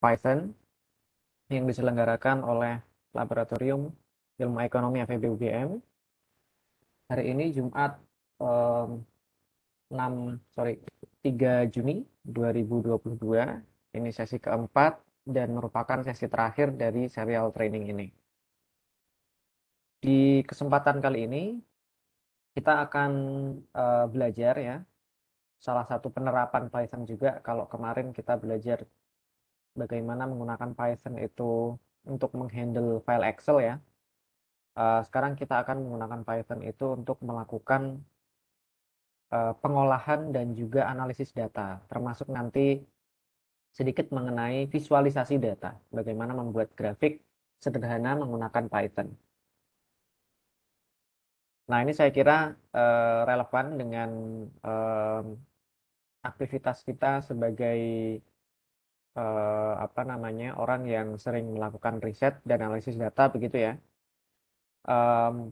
Python yang diselenggarakan oleh Laboratorium Ilmu Ekonomi FEB UGM. Hari ini Jumat em, 6 sorry 3 Juni 2022. Ini sesi keempat dan merupakan sesi terakhir dari serial training ini. Di kesempatan kali ini kita akan belajar ya salah satu penerapan Python juga. Kalau kemarin kita belajar bagaimana menggunakan Python itu untuk menghandle file Excel ya. Sekarang kita akan menggunakan Python itu untuk melakukan pengolahan dan juga analisis data, termasuk nanti sedikit mengenai visualisasi data, bagaimana membuat grafik sederhana menggunakan Python. Nah, ini saya kira relevan dengan aktivitas kita sebagai apa namanya orang yang sering melakukan riset dan analisis data begitu ya. Em,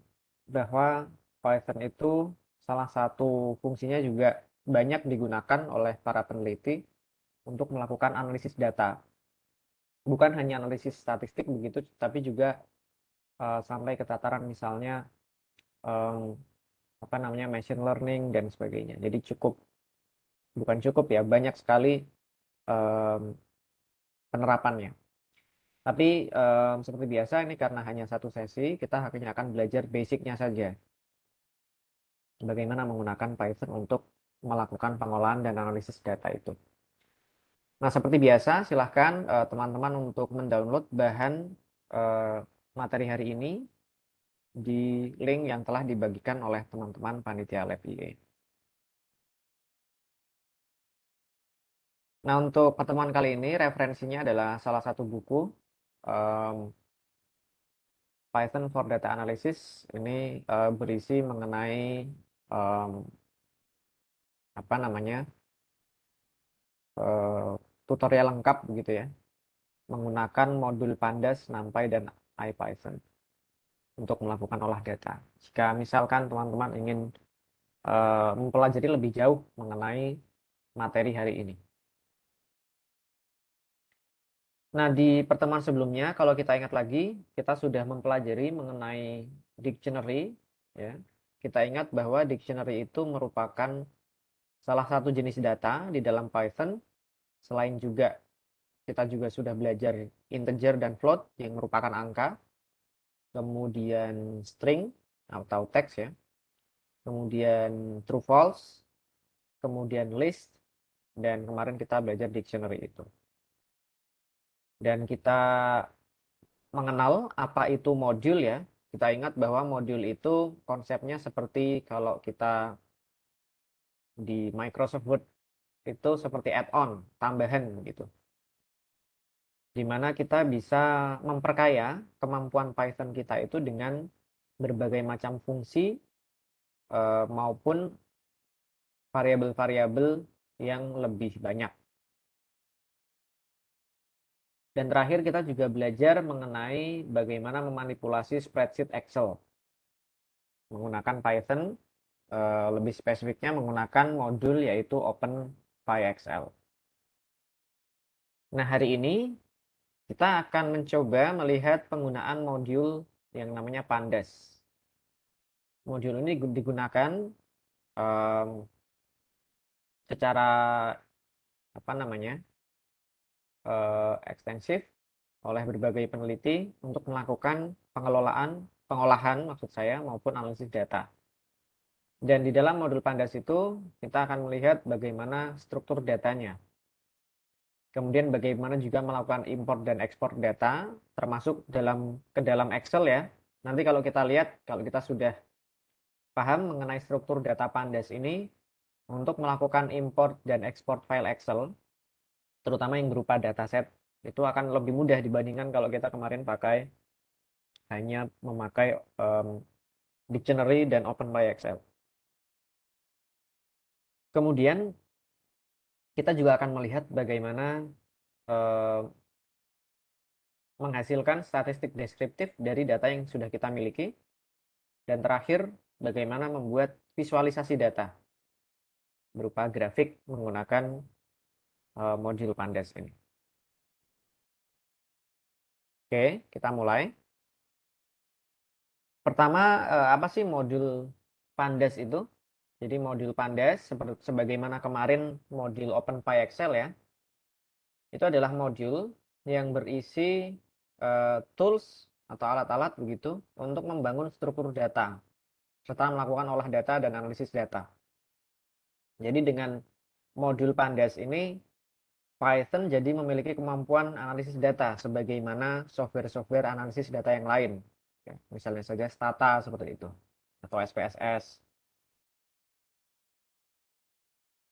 Bahwa Python itu salah satu fungsinya juga banyak digunakan oleh para peneliti untuk melakukan analisis data. Bukan hanya analisis statistik begitu, tapi juga sampai ke tataran misalnya em, apa namanya machine learning dan sebagainya. Jadi bukan cukup ya, banyak sekali em, penerapannya. Tapi seperti biasa ini karena hanya satu sesi, kita hanya akan belajar basicnya saja. Bagaimana menggunakan Python untuk melakukan pengolahan dan analisis data itu. Nah, seperti biasa, silahkan teman-teman untuk mendownload bahan eh, materi hari ini di link yang telah dibagikan oleh teman-teman panitia Lab IE. Nah, untuk pertemuan kali ini referensinya adalah salah satu buku em, Python for Data Analysis. Ini berisi mengenai em, apa namanya eh, tutorial lengkap begitu ya, menggunakan modul Pandas, NumPy, dan IPython untuk melakukan olah data. Jika misalkan teman-teman ingin mempelajari lebih jauh mengenai materi hari ini. Nah, di pertemuan sebelumnya, kalau kita ingat lagi, kita sudah mempelajari mengenai dictionary, ya. Kita ingat bahwa dictionary itu merupakan salah satu jenis data di dalam Python. Selain juga, kita juga sudah belajar integer dan float yang merupakan angka, kemudian string atau teks ya, kemudian true false, kemudian list, dan kemarin kita belajar dictionary itu. Dan kita mengenal apa itu modul ya. Kita ingat bahwa modul itu konsepnya seperti kalau kita di Microsoft Word itu seperti add-on, tambahan gitu. Di mana kita bisa memperkaya kemampuan Python kita itu dengan berbagai macam fungsi maupun variabel-variabel yang lebih banyak. Dan terakhir kita juga belajar mengenai bagaimana memanipulasi spreadsheet Excel menggunakan Python, lebih spesifiknya menggunakan modul yaitu OpenPyXL. Nah, hari ini kita akan mencoba melihat penggunaan modul yang namanya Pandas. Modul ini digunakan em, secara apa namanya ekstensif oleh berbagai peneliti untuk melakukan pengolahan maksud saya maupun analisis data. Dan di dalam modul Pandas itu kita akan melihat bagaimana struktur datanya. Kemudian bagaimana juga melakukan import dan ekspor data termasuk ke dalam Excel ya. Nanti kalau kita lihat kalau kita sudah paham mengenai struktur data Pandas ini untuk melakukan import dan ekspor file Excel terutama yang berupa dataset itu akan lebih mudah dibandingkan kalau kita kemarin hanya memakai dictionary dan OpenPyXL. Kemudian kita juga akan melihat bagaimana eh, menghasilkan statistik deskriptif dari data yang sudah kita miliki. Dan terakhir, bagaimana membuat visualisasi data berupa grafik menggunakan modul Pandas ini. Oke, kita mulai. Pertama, apa sih modul Pandas itu? Jadi modul Pandas, sebagaimana kemarin modul OpenPyExcel ya, itu adalah modul yang berisi tools atau alat-alat begitu untuk membangun struktur data, serta melakukan olah data dan analisis data. Jadi dengan modul Pandas ini, Python jadi memiliki kemampuan analisis data sebagaimana software-software analisis data yang lain. Ya, misalnya saja Stata seperti itu, atau SPSS.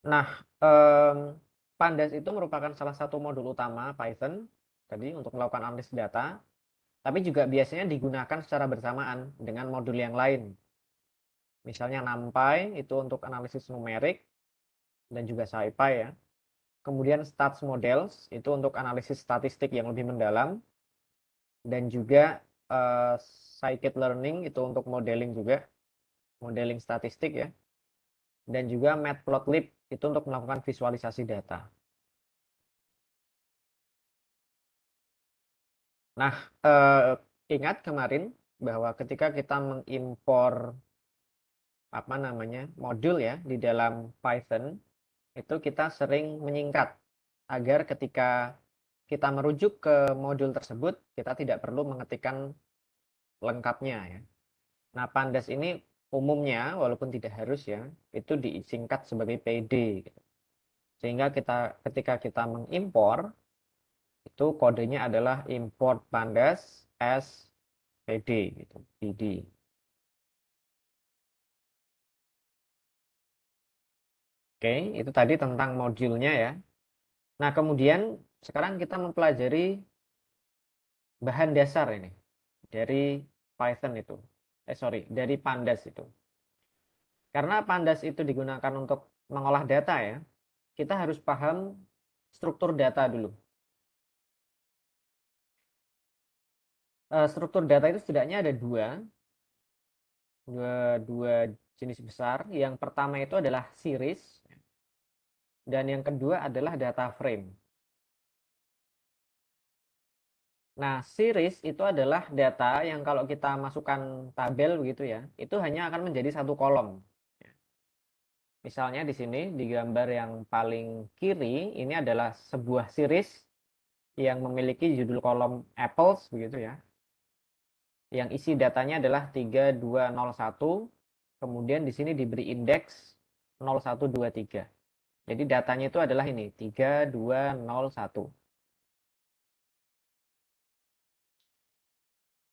Nah, em, Pandas itu merupakan salah satu modul utama Python tadi untuk melakukan analisis data, tapi juga biasanya digunakan secara bersamaan dengan modul yang lain. Misalnya NumPy itu untuk analisis numerik dan juga SciPy ya. Kemudian Stats Models itu untuk analisis statistik yang lebih mendalam, dan juga eh, Scikit-learning itu untuk modeling juga, modeling statistik ya. Dan juga Matplotlib itu untuk melakukan visualisasi data. Nah, ingat kemarin bahwa ketika kita mengimpor apa namanya modul ya di dalam Python, itu kita sering menyingkat agar ketika kita merujuk ke modul tersebut, kita tidak perlu mengetikkan lengkapnya ya. Nah, Pandas ini umumnya, walaupun tidak harus ya, itu disingkat sebagai PD, gitu. Sehingga ketika kita mengimpor, itu kodenya adalah import pandas as PD, gitu, PD. Oke, itu tadi tentang modulnya ya. Nah, kemudian sekarang kita mempelajari bahan dasar ini dari Python itu. Sorry, dari Pandas itu. Karena Pandas itu digunakan untuk mengolah data ya, kita harus paham struktur data dulu. Struktur data itu setidaknya ada dua jenis besar. Yang pertama itu adalah series, dan yang kedua adalah data frame. Nah, series itu adalah data yang kalau kita masukkan tabel begitu ya, itu hanya akan menjadi satu kolom. Misalnya di sini di gambar yang paling kiri ini adalah sebuah series yang memiliki judul kolom apples begitu ya. Yang isi datanya adalah 3201. Kemudian di sini diberi indeks 0123. Jadi datanya itu adalah ini 3201.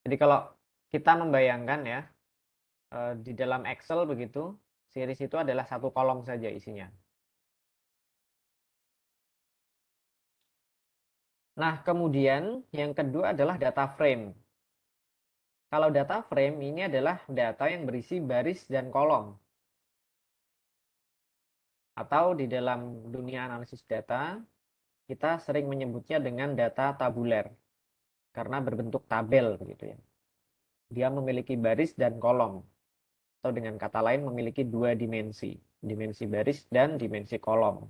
Jadi kalau kita membayangkan ya, di dalam Excel begitu, series itu adalah satu kolom saja isinya. Nah, kemudian yang kedua adalah data frame. Kalau data frame ini adalah data yang berisi baris dan kolom. Atau di dalam dunia analisis data, kita sering menyebutnya dengan data tabuler karena berbentuk tabel begitu ya. Dia memiliki baris dan kolom, atau dengan kata lain memiliki dua dimensi, dimensi baris dan dimensi kolom.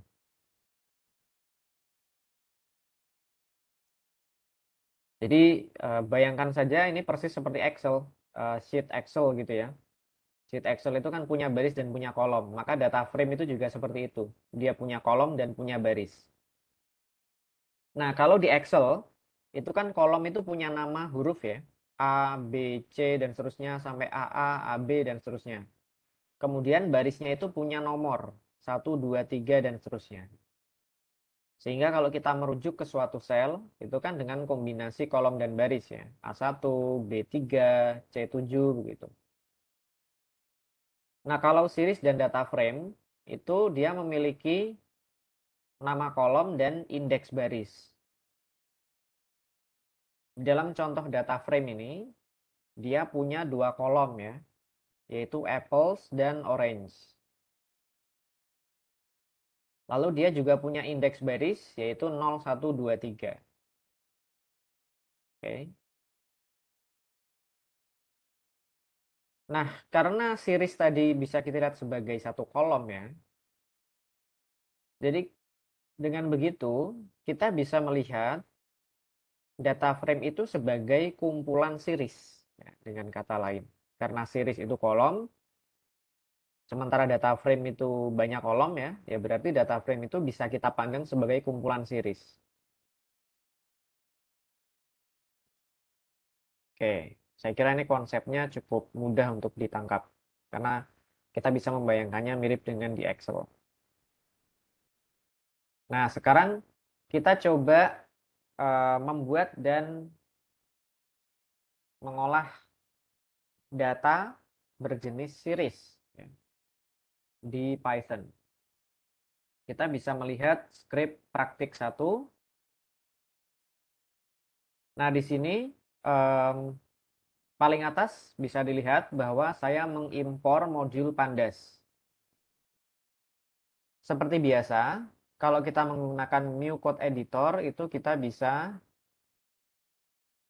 Jadi bayangkan saja ini persis seperti Excel, sheet Excel gitu ya. Sheet Excel itu kan punya baris dan punya kolom, maka data frame itu juga seperti itu. Dia punya kolom dan punya baris. Nah, kalau di Excel, itu kan kolom itu punya nama huruf ya. A, B, C, dan seterusnya sampai AA, AB, dan seterusnya. Kemudian barisnya itu punya nomor 1, 2, 3, dan seterusnya. Sehingga kalau kita merujuk ke suatu sel, itu kan dengan kombinasi kolom dan baris ya. A1, B3, C7, begitu. Nah, kalau series dan data frame, itu dia memiliki nama kolom dan indeks baris. Dalam contoh data frame ini, dia punya dua kolom ya, yaitu apples dan orange. Lalu dia juga punya indeks baris, yaitu 0123. Oke. Nah, karena series tadi bisa kita lihat sebagai satu kolom ya, jadi dengan begitu kita bisa melihat data frame itu sebagai kumpulan series, ya, dengan kata lain. Karena series itu kolom, sementara data frame itu banyak kolom ya, ya berarti data frame itu bisa kita pandang sebagai kumpulan series. Oke, saya kira ini konsepnya cukup mudah untuk ditangkap karena kita bisa membayangkannya mirip dengan di Excel. Nah, sekarang kita coba membuat dan mengolah data berjenis series, ya, di Python. Kita bisa melihat script praktik 1. Nah, di sini em, paling atas bisa dilihat bahwa saya mengimpor modul Pandas. Seperti biasa, kalau kita menggunakan New Code Editor, itu kita bisa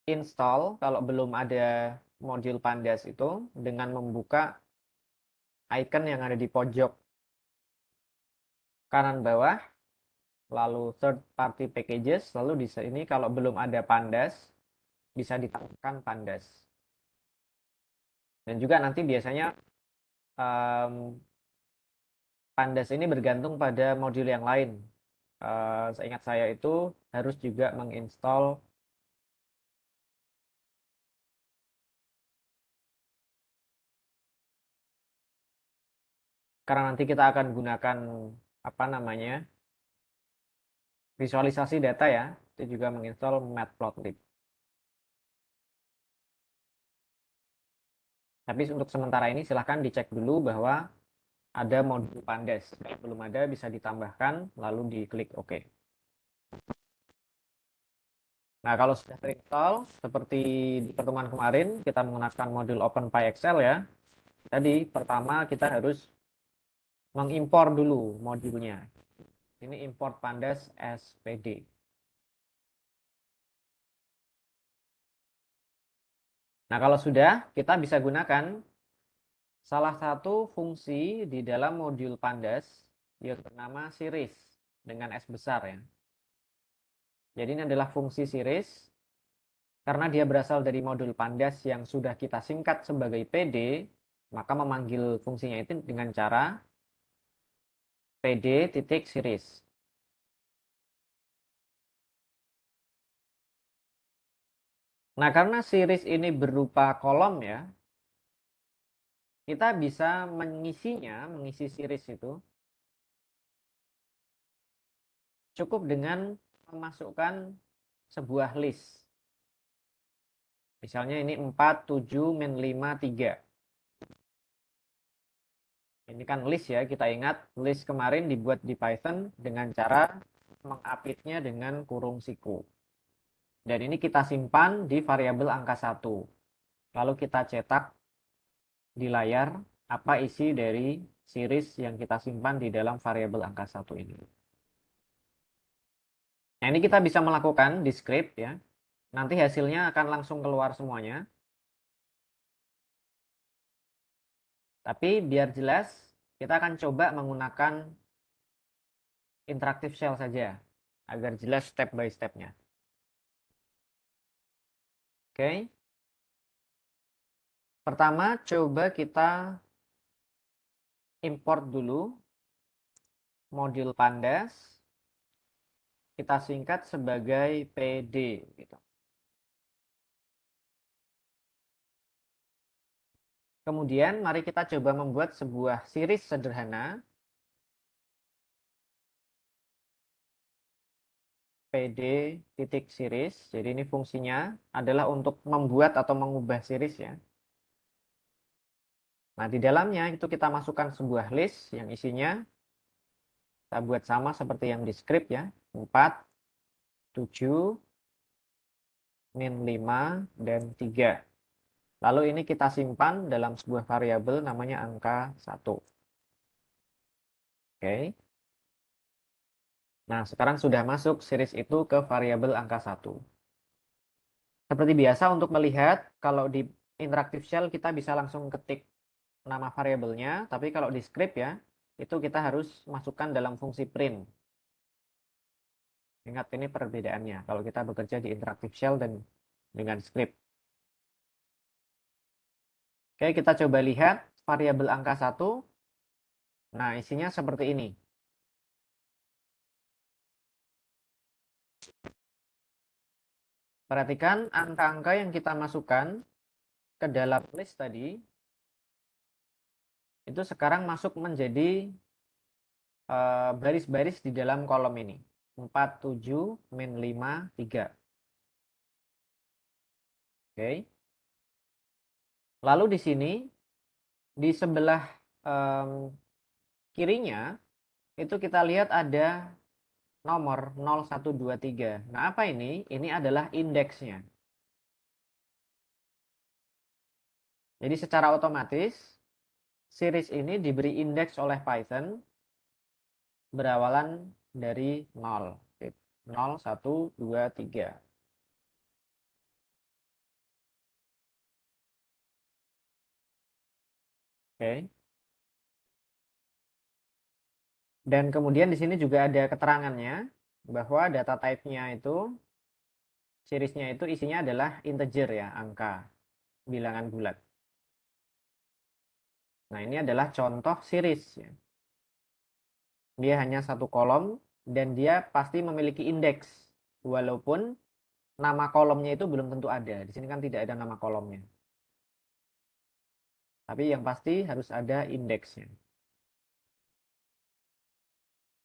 install kalau belum ada modul Pandas itu dengan membuka icon yang ada di pojok kanan bawah, lalu third party packages, lalu di sini kalau belum ada Pandas, bisa ditambahkan Pandas. Dan juga nanti biasanya em, Pandas ini bergantung pada modul yang lain. Seingat saya itu harus juga menginstal karena nanti kita akan gunakan apa namanya visualisasi data ya, itu juga menginstal Matplotlib. Tapi untuk sementara ini silahkan dicek dulu bahwa ada modul Pandas. Kalau belum ada bisa ditambahkan, lalu diklik OK. Nah, kalau sudah terinstall, seperti di pertemuan kemarin, kita menggunakan modul OpenPyXL ya. Tadi pertama kita harus mengimpor dulu modulnya. Ini import Pandas SPD. Nah, kalau sudah, kita bisa gunakan salah satu fungsi di dalam modul Pandas yang bernama series dengan S besar ya. Jadi ini adalah fungsi series karena dia berasal dari modul Pandas yang sudah kita singkat sebagai PD, maka memanggil fungsinya itu dengan cara PD titik series. Nah, karena series ini berupa kolom ya, kita bisa mengisi series itu cukup dengan memasukkan sebuah list. Misalnya ini 4, 7, min 5, 3. Ini kan list ya, kita ingat list kemarin dibuat di Python dengan cara mengupdate-nya dengan kurung siku. Dan ini kita simpan di variabel angka 1. Lalu kita cetak di layar apa isi dari series yang kita simpan di dalam variabel angka 1 ini. Nah, ini kita bisa melakukan di script ya. Nanti hasilnya akan langsung keluar semuanya. Tapi biar jelas, kita akan coba menggunakan interactive shell saja agar jelas step by stepnya. Oke. Pertama, coba kita import dulu modul Pandas. Kita singkat sebagai PD gitu. Kemudian mari kita coba membuat sebuah series sederhana PD titik series. Jadi ini fungsinya adalah untuk membuat atau mengubah series ya. Nah, di dalamnya itu kita masukkan sebuah list yang isinya kita buat sama seperti yang di script ya. 4, 7, min 5, dan 3. Lalu ini kita simpan dalam sebuah variabel namanya angka 1. Oke. Nah, sekarang sudah masuk series itu ke variabel angka 1. Seperti biasa untuk melihat, kalau di interactive shell kita bisa langsung ketik nama variabelnya, tapi kalau di script ya, itu kita harus masukkan dalam fungsi print. Ingat ini perbedaannya kalau kita bekerja di interactive shell dan dengan script. Oke, kita coba lihat variabel angka 1. Nah, isinya seperti ini. Perhatikan angka-angka yang kita masukkan ke dalam list tadi, itu sekarang masuk menjadi baris-baris di dalam kolom ini. 4, 7, min 5, 3. Oke. Lalu di sini, di sebelah kirinya, itu kita lihat ada nomor 0, 1, 2, 3. Nah, apa ini? Ini adalah indeksnya. Jadi secara otomatis, series ini diberi indeks oleh Python berawalan dari 0. 0, 1, 2, 3. Oke. Dan kemudian di sini juga ada keterangannya bahwa data type-nya itu, seriesnya itu isinya adalah integer ya, angka, bilangan bulat. Nah, ini adalah contoh series ya. Dia hanya satu kolom dan dia pasti memiliki indeks. Walaupun nama kolomnya itu belum tentu ada. Di sini kan tidak ada nama kolomnya. Tapi yang pasti harus ada indeksnya.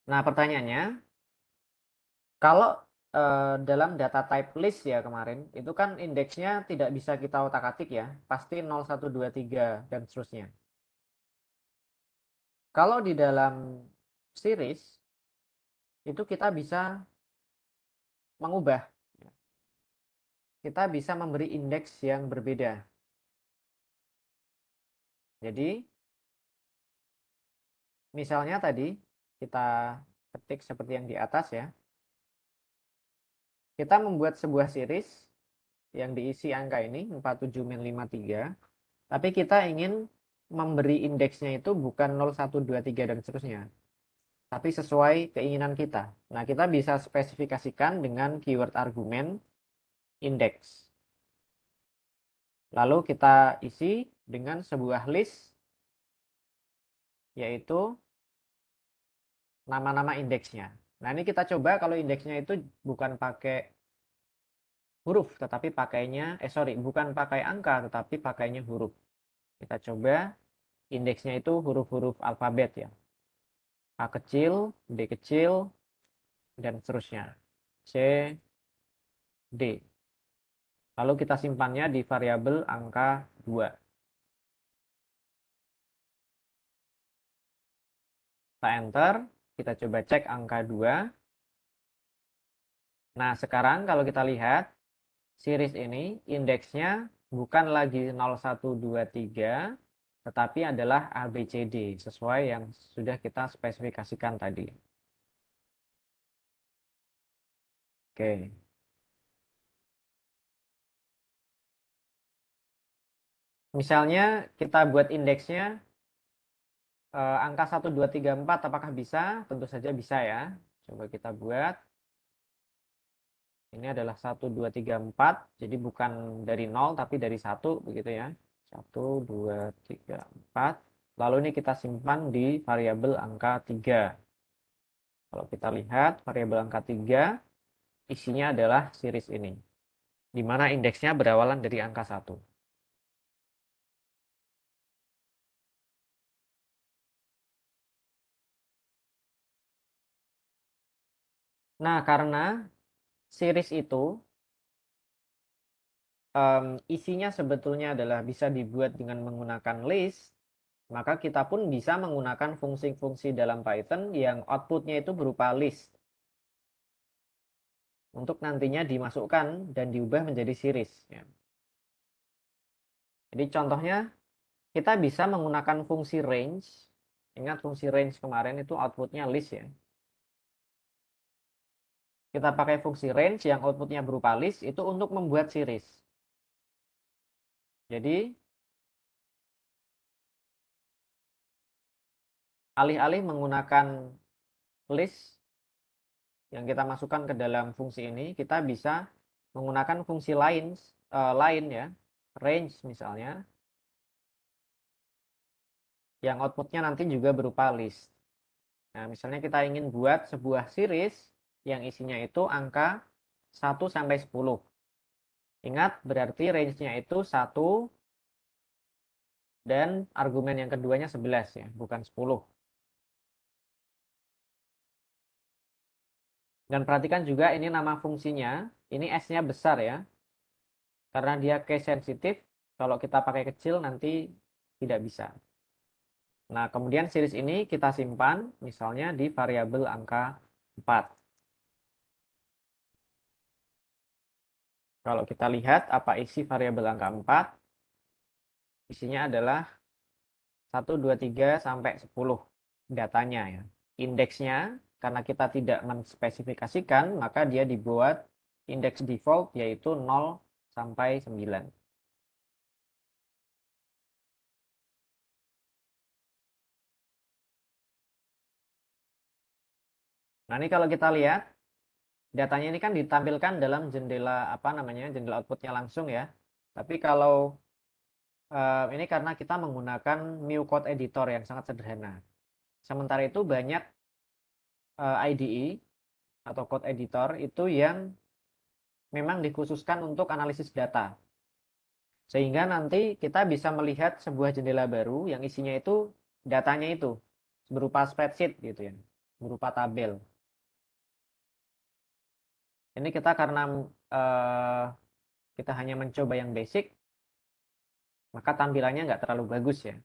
Nah, pertanyaannya, kalau dalam data type list ya kemarin, itu kan indeksnya tidak bisa kita otak-atik ya. Pasti 0, 1, 2, 3, dan seterusnya. Kalau di dalam series, itu kita bisa mengubah. Kita bisa memberi indeks yang berbeda. Jadi, misalnya tadi, kita ketik seperti yang di atas ya. Kita membuat sebuah series yang diisi angka ini, 47, min 5, 3. Tapi kita ingin memberi indeksnya itu bukan 0, 1, 2, 3, dan seterusnya. Tapi sesuai keinginan kita. Nah, kita bisa spesifikasikan dengan keyword argumen index. Lalu kita isi dengan sebuah list, yaitu nama-nama indeksnya. Nah, ini kita coba kalau indeksnya itu bukan pakai huruf, tetapi bukan pakai angka, tetapi pakainya huruf. Kita coba indeksnya itu huruf-huruf alfabet ya. A kecil, B kecil, dan seterusnya. C, D. Lalu kita simpannya di variabel angka 2. Kita enter, kita coba cek angka 2. Nah, sekarang kalau kita lihat, series ini indeksnya bukan lagi 0, 1, 2, 3, tetapi adalah ABCD, sesuai yang sudah kita spesifikasikan tadi. Oke. Misalnya kita buat indeksnya angka 1, 2, 3, 4, apakah bisa? Tentu saja bisa ya. Coba kita buat. Ini adalah 1, 2, 3, 4. Jadi bukan dari 0 tapi dari 1 begitu ya. 1, 2, 3, 4. Lalu ini kita simpan di variabel angka 3. Kalau kita lihat variabel angka 3 isinya adalah series ini. Di mana indeksnya berawalan dari angka 1. Nah, karena series itu isinya sebetulnya adalah bisa dibuat dengan menggunakan list, maka kita pun bisa menggunakan fungsi-fungsi dalam Python yang outputnya itu berupa list. Untuk nantinya dimasukkan dan diubah menjadi series. Ya. Jadi contohnya, kita bisa menggunakan fungsi range. Ingat fungsi range kemarin itu outputnya list ya. Kita pakai fungsi range yang outputnya berupa list itu untuk membuat series. Jadi, alih-alih menggunakan list, yang kita masukkan ke dalam fungsi ini, kita bisa menggunakan fungsi lain ya, range misalnya, yang outputnya nanti juga berupa list. Nah, misalnya kita ingin buat sebuah series yang isinya itu angka 1 sampai 10. Ingat, berarti range-nya itu 1 dan argumen yang keduanya 11 ya, bukan 10. Dan perhatikan juga ini nama fungsinya, ini S-nya besar ya. Karena dia case sensitif, kalau kita pakai kecil nanti tidak bisa. Nah, kemudian series ini kita simpan misalnya di variabel angka 4. Kalau kita lihat apa isi variabel angka 4, isinya adalah 1, 2, 3, sampai 10 datanya ya. Indeksnya, karena kita tidak menspesifikasikan, maka dia dibuat indeks default yaitu 0 sampai 9. Nah, ini kalau kita lihat, datanya ini kan ditampilkan dalam jendela jendela outputnya langsung ya. Tapi kalau ini karena kita menggunakan New Code Editor yang sangat sederhana. Sementara itu banyak IDE atau code editor itu yang memang dikhususkan untuk analisis data. Sehingga nanti kita bisa melihat sebuah jendela baru yang isinya itu datanya itu berupa spreadsheet gitu ya, berupa tabel. Ini kita karena uh, kita hanya mencoba yang basic, maka tampilannya nggak terlalu bagus ya.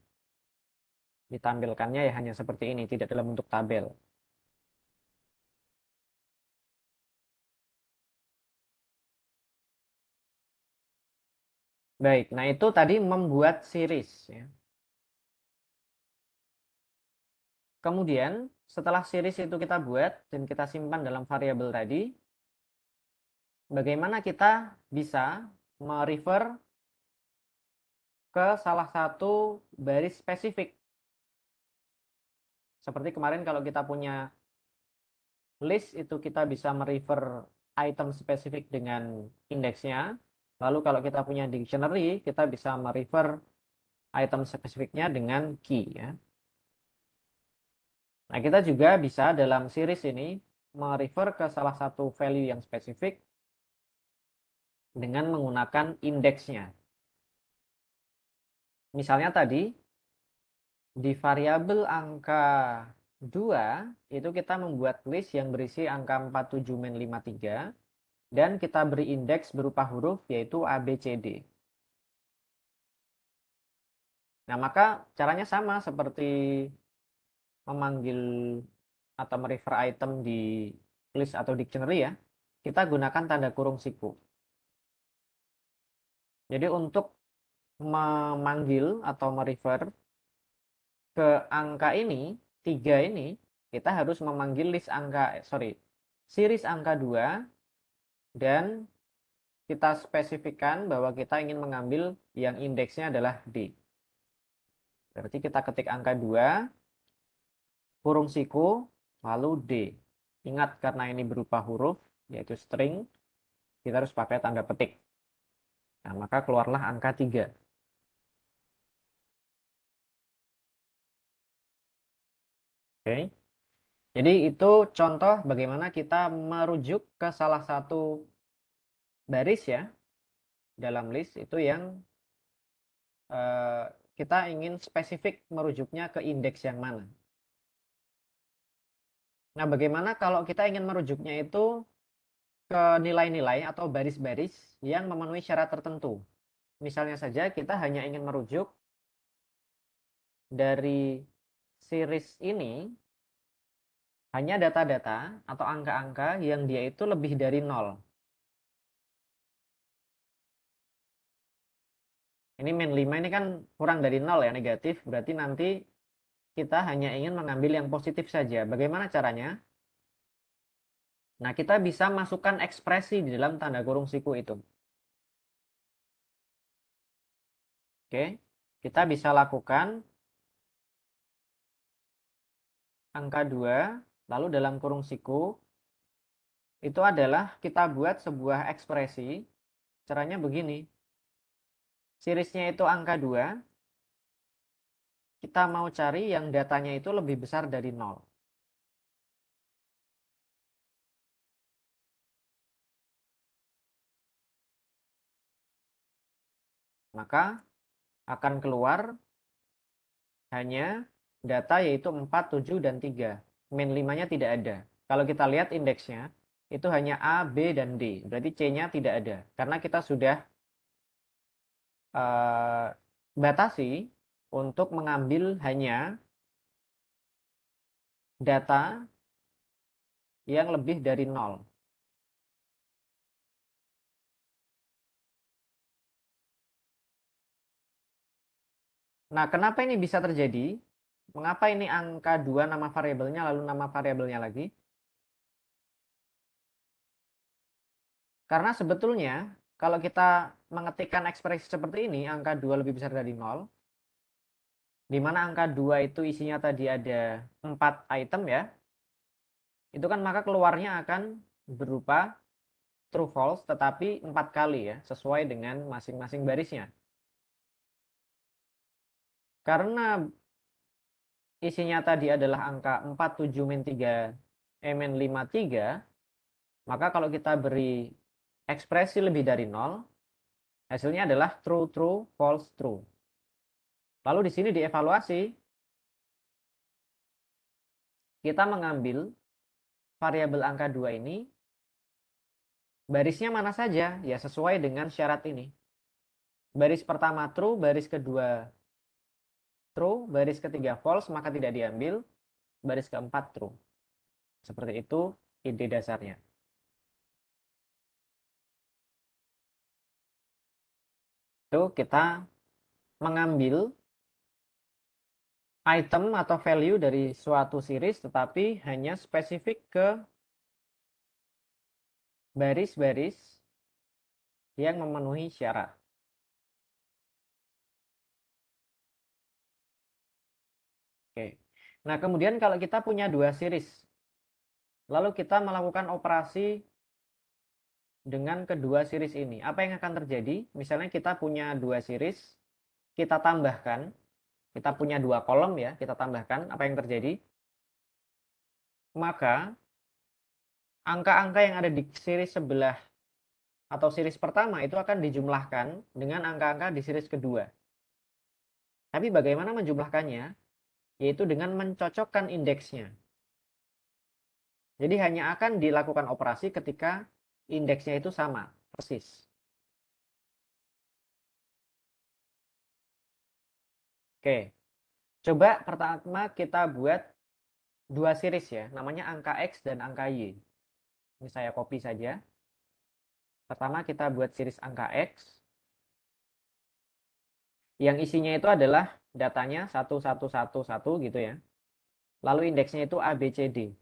Ditampilkannya ya hanya seperti ini, tidak dalam bentuk tabel. Baik, nah itu tadi membuat series ya. Kemudian setelah series itu kita buat dan kita simpan dalam variabel tadi, bagaimana kita bisa merefer ke salah satu baris spesifik. Seperti kemarin kalau kita punya list itu kita bisa merefer item spesifik dengan indeksnya. Lalu kalau kita punya dictionary, kita bisa merefer item spesifiknya dengan key ya. Nah, kita juga bisa dalam series ini merefer ke salah satu value yang spesifik dengan menggunakan indeksnya. Misalnya tadi di variabel angka 2 itu kita membuat list yang berisi angka 47-53 dan kita beri indeks berupa huruf yaitu A, B, C, D. Nah, maka caranya sama seperti memanggil atau merefer item di list atau dictionary ya. Kita gunakan tanda kurung siku. Jadi untuk memanggil atau merefer ke angka ini, 3 ini, kita harus memanggil series angka 2 dan kita spesifikkan bahwa kita ingin mengambil yang indeksnya adalah D. Berarti kita ketik angka 2, kurung siku, lalu D. Ingat karena ini berupa huruf, yaitu string, kita harus pakai tanda petik. Nah, maka keluarlah angka 3. Oke. Jadi itu contoh bagaimana kita merujuk ke salah satu baris ya dalam list itu yang kita ingin spesifik merujuknya ke indeks yang mana. Nah, bagaimana kalau kita ingin merujuknya itu ke nilai-nilai atau baris-baris yang memenuhi syarat tertentu? Misalnya saja kita hanya ingin merujuk dari series ini hanya data-data atau angka-angka yang dia itu lebih dari 0. Ini min 5 ini kan kurang dari 0 ya, negatif. Berarti nanti kita hanya ingin mengambil yang positif saja. Bagaimana caranya? Nah, kita bisa masukkan ekspresi di dalam tanda kurung siku itu. Oke, kita bisa lakukan angka 2, lalu dalam kurung siku, itu adalah kita buat sebuah ekspresi. Caranya begini. Seriesnya itu angka 2. Kita mau cari yang datanya itu lebih besar dari 0. Maka akan keluar hanya data yaitu 4, 7, dan 3. Min 5-nya tidak ada. Kalau kita lihat indeksnya, itu hanya A, B, dan D. Berarti C-nya tidak ada. Karena kita sudah batasi untuk mengambil hanya data yang lebih dari 0. Nah, kenapa ini bisa terjadi? Mengapa ini angka 2 nama variabelnya lalu nama variabelnya lagi? Karena sebetulnya kalau kita mengetikkan ekspresi seperti ini, angka 2 lebih besar dari 0, di mana angka 2 itu isinya tadi ada 4 item ya, itu kan maka keluarnya akan berupa true false tetapi 4 kali ya, sesuai dengan masing-masing barisnya. Karena isinya tadi adalah angka 4, 7, min 3, min 5, 3, maka kalau kita beri ekspresi lebih dari 0, hasilnya adalah true, true, false, true. Lalu di sini dievaluasi, kita mengambil variabel angka 2 ini, barisnya mana saja? Ya sesuai dengan syarat ini. Baris pertama true, baris kedua true, baris ketiga false, maka tidak diambil. Baris keempat true. Seperti itu ide dasarnya. Itu kita mengambil item atau value dari suatu series, tetapi hanya spesifik ke baris-baris yang memenuhi syarat. Oke. Nah, kemudian kalau kita punya dua series, lalu kita melakukan operasi dengan kedua series ini, apa yang akan terjadi? Misalnya kita punya dua series, kita tambahkan, kita punya dua kolom ya, kita tambahkan, apa yang terjadi? Maka angka-angka yang ada di series sebelah atau series pertama itu akan dijumlahkan dengan angka-angka di series kedua. Tapi bagaimana menjumlahkannya? Yaitu dengan mencocokkan indeksnya. Jadi hanya akan dilakukan operasi ketika indeksnya itu sama, persis. Oke, coba pertama kita buat dua series ya, namanya angka X dan angka Y. Ini saya copy saja. Pertama kita buat series angka X, yang isinya itu adalah datanya 1111 gitu ya. Lalu indeksnya itu A, B, C, D.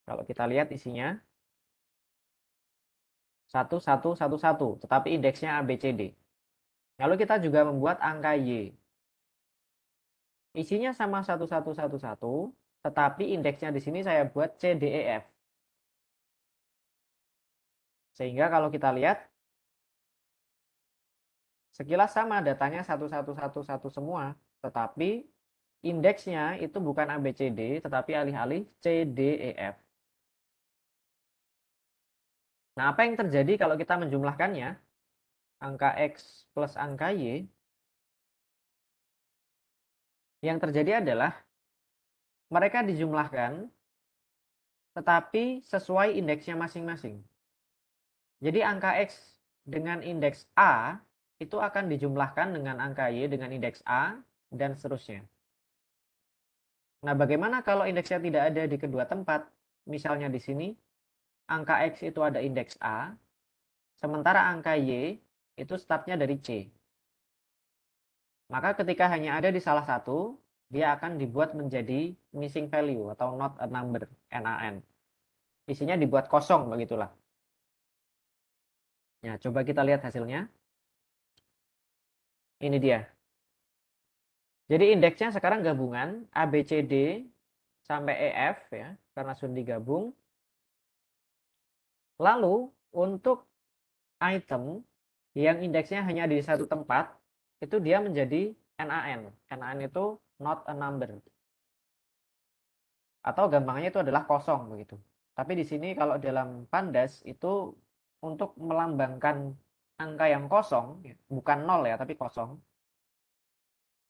Kalau kita lihat isinya 1111, tetapi indeksnya A, B, C, D. Lalu kita juga membuat angka Y. Isinya sama 1111, tetapi indeksnya di sini saya buat C, D, E, F. Sehingga kalau kita lihat, sekilas sama datanya 1111 semua, tetapi indeksnya itu bukan A, B, C, D, tetapi alih-alih C, D, E, F. Nah, apa yang terjadi kalau kita menjumlahkannya? Angka X plus angka Y. Yang terjadi adalah mereka dijumlahkan, tetapi sesuai indeksnya masing-masing. Jadi angka X dengan indeks A itu akan dijumlahkan dengan angka Y dengan indeks A dan seterusnya. Nah, bagaimana kalau indeksnya tidak ada di kedua tempat? Misalnya di sini, angka X itu ada indeks A, sementara angka Y itu startnya dari C. Maka ketika hanya ada di salah satu, dia akan dibuat menjadi missing value atau not a number, NaN. Isinya dibuat kosong, begitulah. Ya, coba kita lihat hasilnya. Ini dia. Jadi indeksnya sekarang gabungan A, B, C, D, sampai EF ya, karena sudah digabung. Lalu untuk item yang indeksnya hanya di satu tempat, itu dia menjadi NaN. NaN itu not a number. Atau gampangnya itu adalah kosong begitu. Tapi di sini kalau dalam Pandas itu untuk melambangkan angka yang kosong, bukan nol ya, tapi kosong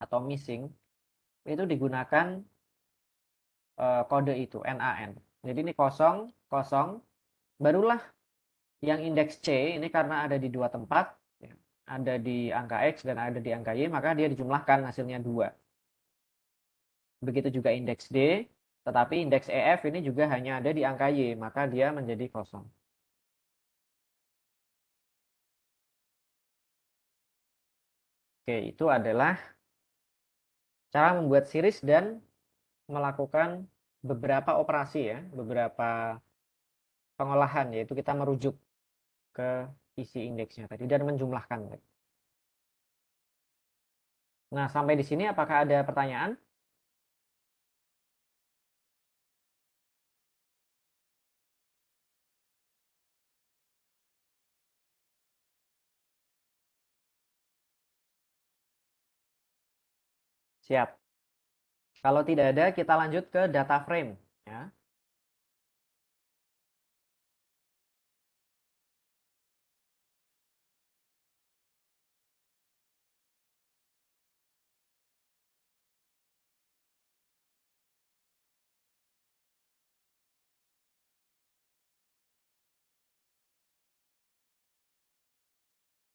atau missing, itu digunakan kode itu NaN. Jadi ini kosong, kosong, barulah yang indeks C ini karena ada di dua tempat, ya, ada di angka X dan ada di angka Y, maka dia dijumlahkan hasilnya 2. Begitu juga indeks D, tetapi indeks EF ini juga hanya ada di angka Y, maka dia menjadi kosong. Oke, itu adalah cara membuat series dan melakukan beberapa operasi ya, beberapa pengolahan, yaitu kita merujuk ke isi indeksnya tadi dan menjumlahkan. Nah, sampai di sini apakah ada pertanyaan? Siap. Kalau tidak ada, kita lanjut ke data frame. Ya.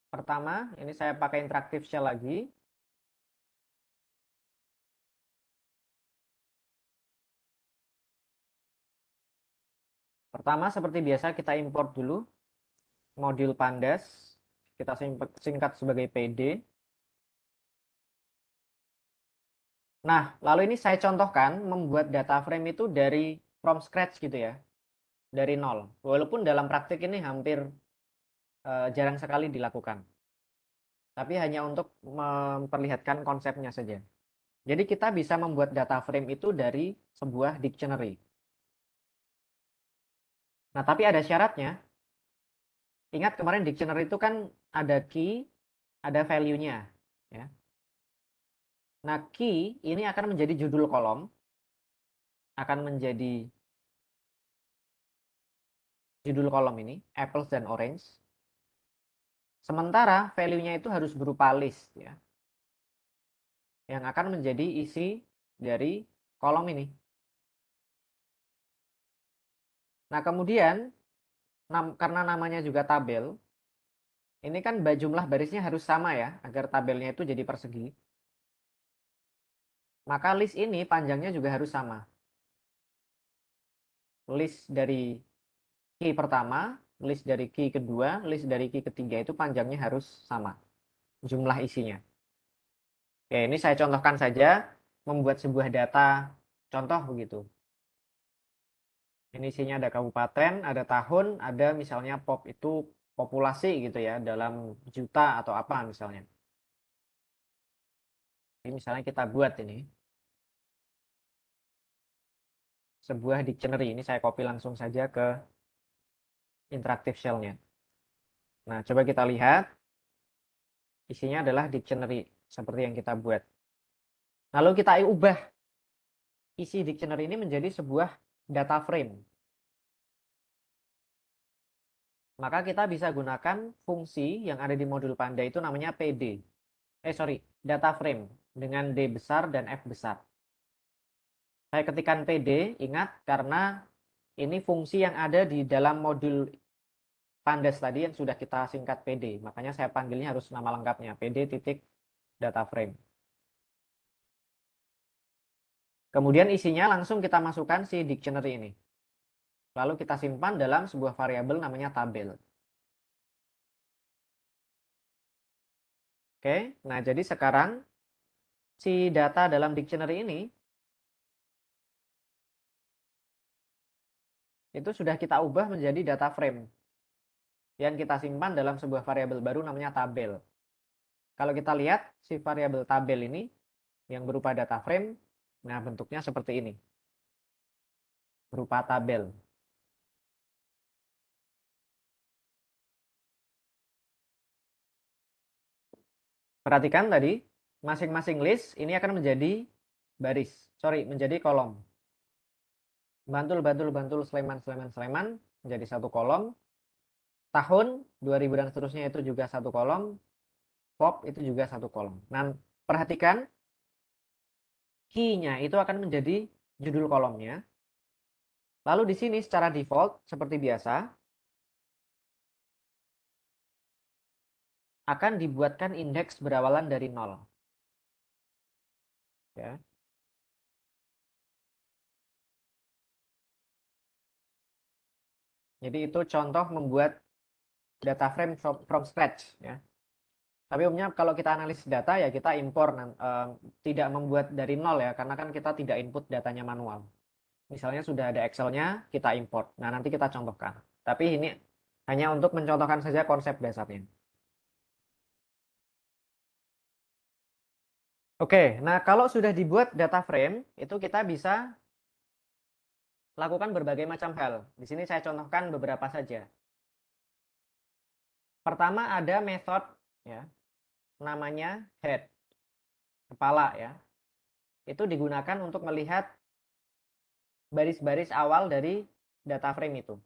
Pertama, ini saya pakai interactive shell lagi. Pertama, seperti biasa kita import dulu modul Pandas. Kita singkat sebagai PD. Nah, lalu ini saya contohkan membuat data frame itu dari from scratch gitu ya. Dari nol. Walaupun dalam praktik ini hampir jarang sekali dilakukan. Tapi hanya untuk memperlihatkan konsepnya saja. Jadi kita bisa membuat data frame itu dari sebuah dictionary. Nah, tapi ada syaratnya. Ingat kemarin dictionary itu kan ada key, ada value-nya. Ya. Nah, key ini akan menjadi judul kolom, akan menjadi judul kolom ini, apples dan orange. Sementara value-nya itu harus berupa list, ya, yang akan menjadi isi dari kolom ini. Nah, kemudian karena namanya juga tabel, ini kan jumlah barisnya harus sama ya, agar tabelnya itu jadi persegi. Maka list ini panjangnya juga harus sama. List dari key pertama, list dari key kedua, list dari key ketiga itu panjangnya harus sama. Jumlah isinya. Oke, ini saya contohkan saja membuat sebuah data contoh begitu. Ini isinya ada kabupaten, ada tahun, ada misalnya pop itu populasi gitu ya, dalam juta atau apa misalnya. Ini misalnya kita buat ini sebuah dictionary. Ini saya copy langsung saja ke interactive shell-nya. Nah, coba kita lihat. Isinya adalah dictionary seperti yang kita buat. Lalu kita ubah isi dictionary ini menjadi sebuah data frame. Maka kita bisa gunakan fungsi yang ada di modul Panda itu namanya PD. Data frame dengan D besar dan F besar. Saya ketikkan PD, ingat karena ini fungsi yang ada di dalam modul Pandas tadi yang sudah kita singkat PD. Makanya saya panggilnya harus nama lengkapnya, PD titik data frame. Kemudian isinya langsung kita masukkan si dictionary ini. Lalu kita simpan dalam sebuah variabel namanya tabel. Oke, nah jadi sekarang si data dalam dictionary ini itu sudah kita ubah menjadi data frame yang kita simpan dalam sebuah variabel baru namanya tabel. Kalau kita lihat si variabel tabel ini yang berupa data frame, nah bentuknya seperti ini. berupa tabel. Perhatikan tadi, masing-masing list ini akan menjadi baris, menjadi kolom. Bantul, Bantul, Bantul, Sleman, Sleman, Sleman menjadi satu kolom. Tahun 2000 dan seterusnya itu juga satu kolom. Pop itu juga satu kolom. Nah, perhatikan key-nya itu akan menjadi judul kolomnya. Lalu di sini secara default seperti biasa akan dibuatkan indeks berawalan dari 0. Ya. Jadi itu contoh membuat data frame from scratch ya. Tapi umumnya kalau kita analisis data ya kita impor, tidak membuat dari 0 ya, karena kan kita tidak input datanya manual. Misalnya sudah ada Excel-nya, kita import. Nah, nanti kita contohkan. Tapi ini hanya untuk mencontohkan saja konsep dasarnya. Oke, nah kalau sudah dibuat data frame, itu kita bisa lakukan berbagai macam hal. Di sini saya contohkan beberapa saja. Pertama ada method ya, namanya head, kepala ya. Itu digunakan untuk melihat baris-baris awal dari data frame itu.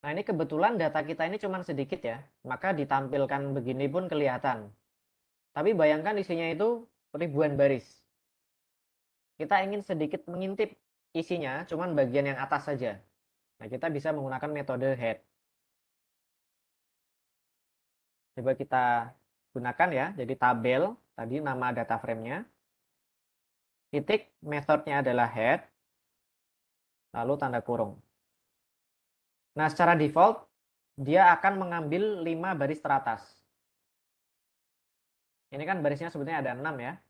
Nah, ini kebetulan data kita ini cuma sedikit ya, maka ditampilkan begini pun kelihatan. Tapi bayangkan isinya itu ribuan baris. Kita ingin sedikit mengintip isinya, cuman bagian yang atas saja. Nah, kita bisa menggunakan metode head. Coba kita gunakan ya, jadi tabel, tadi nama data frame-nya. Titik, metodenya adalah head, lalu tanda kurung. Nah, secara default, dia akan mengambil 5 baris teratas. Ini kan barisnya sebetulnya ada 6 ya.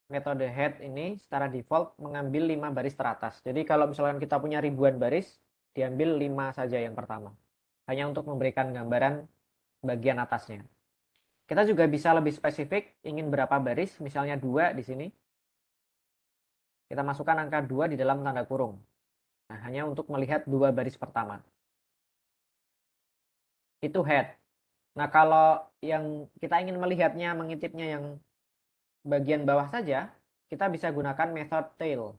Metode head ini secara default mengambil 5 baris teratas. Jadi kalau misalkan kita punya ribuan baris, diambil 5 saja yang pertama. Hanya untuk memberikan gambaran bagian atasnya. Kita juga bisa lebih spesifik, ingin berapa baris, misalnya 2 di sini. Kita masukkan angka 2 di dalam tanda kurung. Nah, hanya untuk melihat 2 baris pertama. Itu head. Nah, kalau yang kita ingin melihatnya, mengintipnya yang bagian bawah saja, kita bisa gunakan method tail.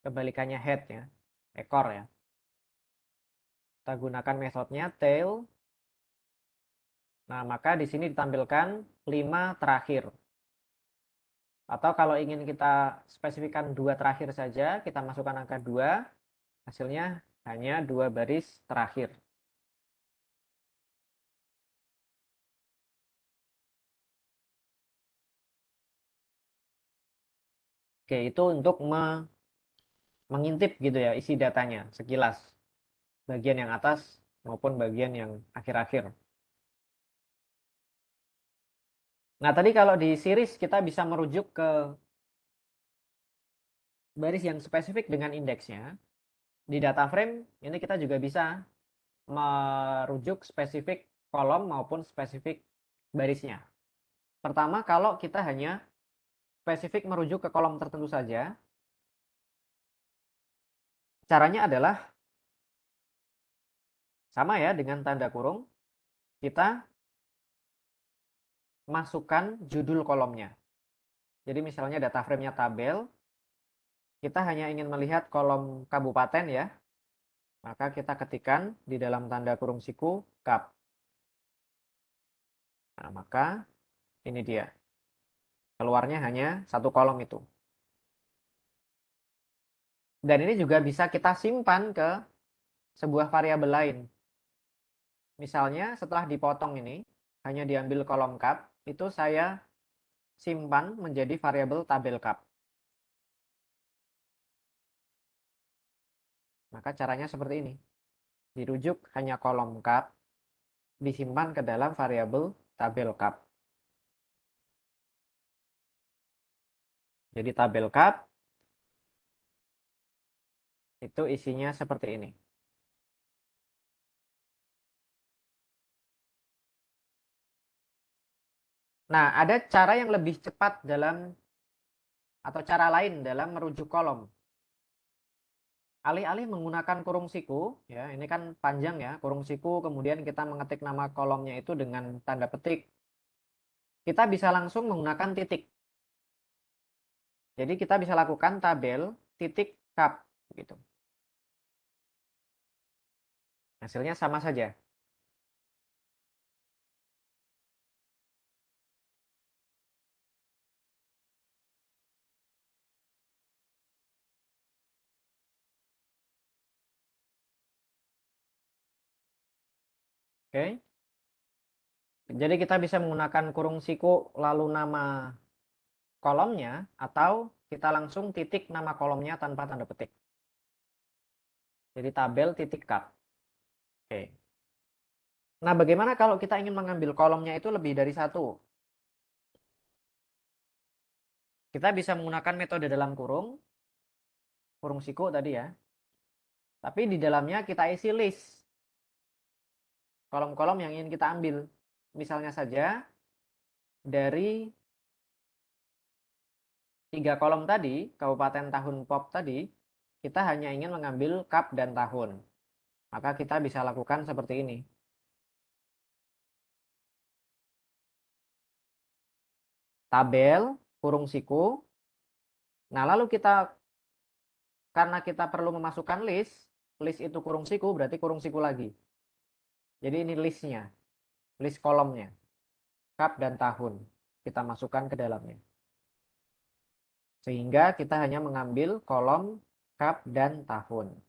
Kebalikannya head ya, ekor ya. Kita gunakan metodenya tail. Nah, maka di sini ditampilkan 5 terakhir. Atau kalau ingin kita spesifikkan 2 terakhir saja, kita masukkan angka 2, hasilnya hanya 2 baris terakhir. Oke, itu untuk mengintip gitu ya isi datanya sekilas. Bagian yang atas maupun bagian yang akhir-akhir. Nah, tadi kalau di series kita bisa merujuk ke baris yang spesifik dengan indeksnya. Di data frame ini kita juga bisa merujuk spesifik kolom maupun spesifik barisnya. Pertama, kalau kita hanya spesifik merujuk ke kolom tertentu saja, caranya adalah sama ya dengan tanda kurung, kita masukkan judul kolomnya. Jadi misalnya data frame-nya tabel, kita hanya ingin melihat kolom kabupaten ya, maka kita ketikkan di dalam tanda kurung siku kap. Nah, maka ini dia. Keluarnya hanya satu kolom itu. Dan ini juga bisa kita simpan ke sebuah variabel lain. Misalnya setelah dipotong ini, hanya diambil kolom kap, itu saya simpan menjadi variabel tabel kap. Maka caranya seperti ini. Dirujuk hanya kolom kap, disimpan ke dalam variabel tabel kap. Jadi tabel kap itu isinya seperti ini. Nah, ada cara yang lebih cepat dalam atau cara lain dalam merujuk kolom. Alih-alih menggunakan kurung siku, ya ini kan panjang ya, kurung siku, kemudian kita mengetik nama kolomnya itu dengan tanda petik. Kita bisa langsung menggunakan titik. Jadi kita bisa lakukan tabel titik cup gitu. Hasilnya sama saja. Oke. Jadi kita bisa menggunakan kurung siku lalu nama kolomnya, atau kita langsung titik nama kolomnya tanpa tanda petik. Jadi tabel titik cup. Oke. Nah, bagaimana kalau kita ingin mengambil kolomnya itu lebih dari satu? Kita bisa menggunakan metode dalam kurung siku tadi ya. Tapi di dalamnya kita isi list kolom-kolom yang ingin kita ambil. Misalnya saja dari 3 kolom tadi, kabupaten tahun pop tadi, kita hanya ingin mengambil kap dan tahun. Maka kita bisa lakukan seperti ini. Tabel, kurung siku. Nah, lalu karena kita perlu memasukkan list itu kurung siku, berarti kurung siku lagi. Jadi ini listnya, list kolomnya, kap dan tahun. Kita masukkan ke dalamnya. Sehingga kita hanya mengambil kolom kap dan tahun.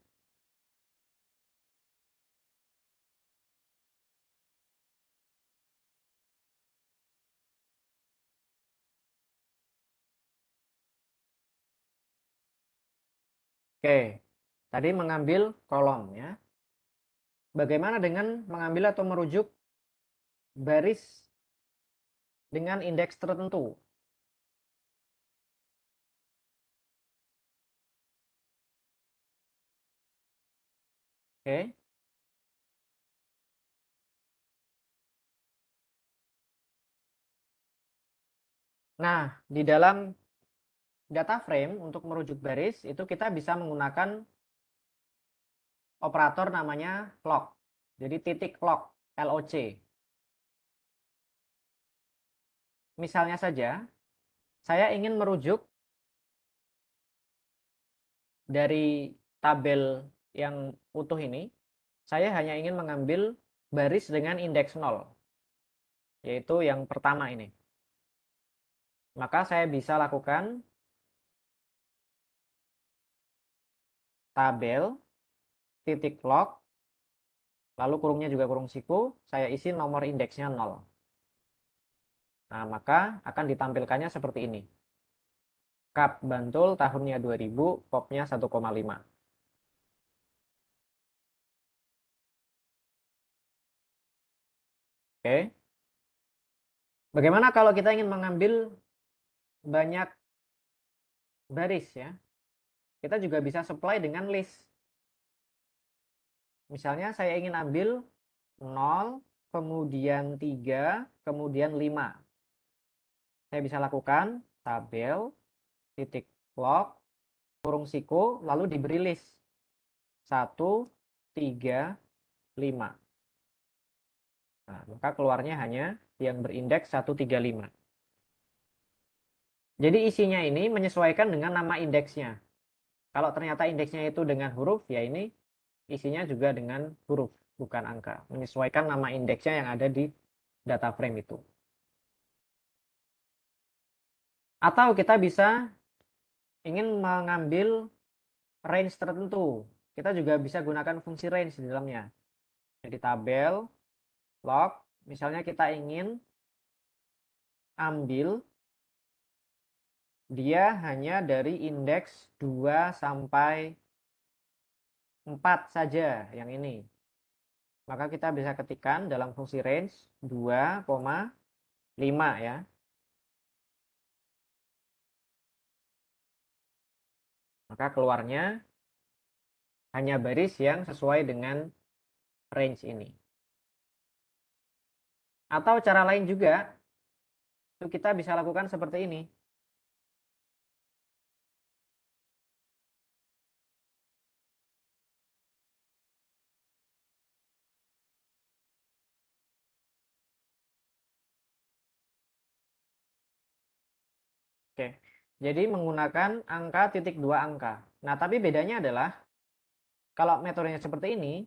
Oke, tadi mengambil kolom ya. Bagaimana dengan mengambil atau merujuk baris dengan indeks tertentu? Oke. Nah, di dalam data frame untuk merujuk baris itu kita bisa menggunakan operator namanya lock. Jadi titik lock, LOC. Misalnya saja, saya ingin merujuk dari tabel yang utuh ini, saya hanya ingin mengambil baris dengan indeks 0, yaitu yang pertama ini. Maka saya bisa lakukan tabel titik log, lalu kurungnya juga kurung siku, saya isi nomor indeksnya 0. Nah, maka akan ditampilkannya seperti ini. Kap Bantul tahunnya 2000, popnya 1,5. Oke. Bagaimana kalau kita ingin mengambil banyak baris ya? Kita juga bisa supply dengan list. Misalnya saya ingin ambil 0, kemudian 3, kemudian 5. Saya bisa lakukan tabel, titik log, kurung siku, lalu diberi list. 1, 3, 5. Nah, maka keluarnya hanya yang berindeks 135. Jadi isinya ini menyesuaikan dengan nama indeksnya. Kalau ternyata indeksnya itu dengan huruf, ya ini isinya juga dengan huruf, bukan angka. Menyesuaikan nama indeksnya yang ada di data frame itu. Atau kita bisa ingin mengambil range tertentu. Kita juga bisa gunakan fungsi range di dalamnya. Jadi tabel, log, misalnya kita ingin ambil dia hanya dari indeks 2 sampai 4 saja yang ini. Maka kita bisa ketikkan dalam fungsi range 2,5 ya. Maka keluarnya hanya baris yang sesuai dengan range ini. Atau cara lain juga, itu kita bisa lakukan seperti ini. Oke. Jadi menggunakan angka titik 2 angka. Nah, tapi bedanya adalah kalau metodenya seperti ini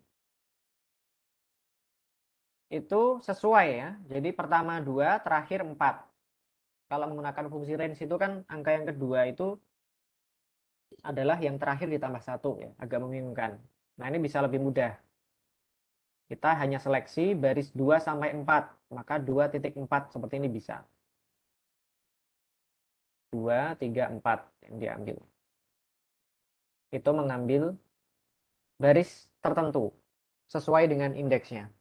itu sesuai ya. Jadi pertama 2, terakhir 4. Kalau menggunakan fungsi range itu kan angka yang kedua itu adalah yang terakhir ditambah 1 ya, agak membingungkan. Nah, ini bisa lebih mudah. Kita hanya seleksi baris 2 sampai 4, maka 2.4 seperti ini bisa. 2, 3, 4 yang diambil. Itu mengambil baris tertentu sesuai dengan indeksnya.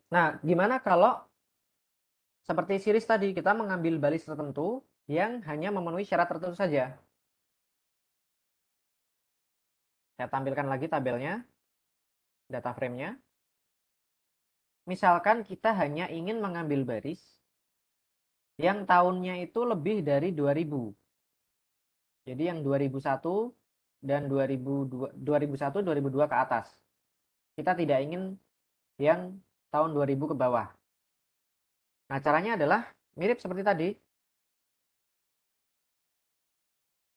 Nah, gimana kalau seperti series tadi, kita mengambil baris tertentu yang hanya memenuhi syarat tertentu saja. Saya tampilkan lagi tabelnya, data frame-nya. Misalkan kita hanya ingin mengambil baris yang tahunnya itu lebih dari 2000. Jadi yang 2001 dan 2001, 2002 ke atas. Kita tidak ingin yang tahun 2000 ke bawah. Nah, caranya adalah mirip seperti tadi.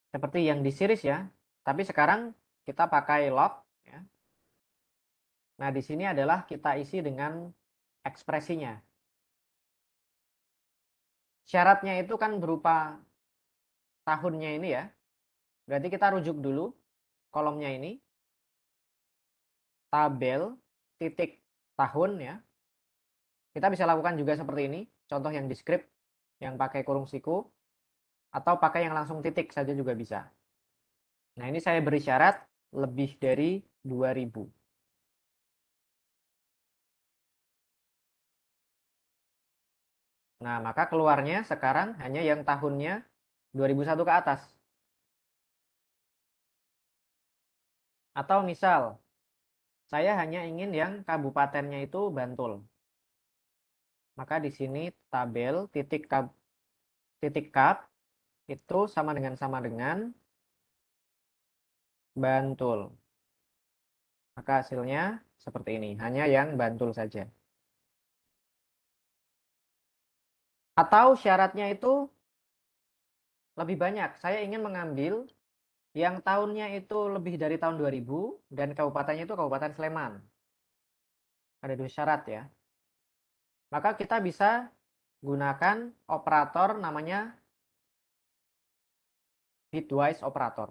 Seperti yang di series ya. Tapi sekarang kita pakai log ya. Nah, di sini adalah kita isi dengan ekspresinya. Syaratnya itu kan berupa tahunnya ini ya. Berarti kita rujuk dulu kolomnya ini. Tabel titik tahun ya. Kita bisa lakukan juga seperti ini. Contoh yang di script yang pakai kurung siku. Atau pakai yang langsung titik saja juga bisa. Nah, ini saya beri syarat lebih dari 2000. Nah, maka keluarnya sekarang hanya yang tahunnya 2001 ke atas. Atau misal, saya hanya ingin yang kabupatennya itu Bantul. Maka di sini tabel titik kap itu sama dengan Bantul. Maka hasilnya seperti ini, hanya yang Bantul saja. Atau syaratnya itu lebih banyak. Saya ingin mengambil yang tahunnya itu lebih dari tahun 2000 dan kabupatennya itu Kabupaten Sleman. Ada dua syarat ya. Maka kita bisa gunakan operator namanya bitwise operator.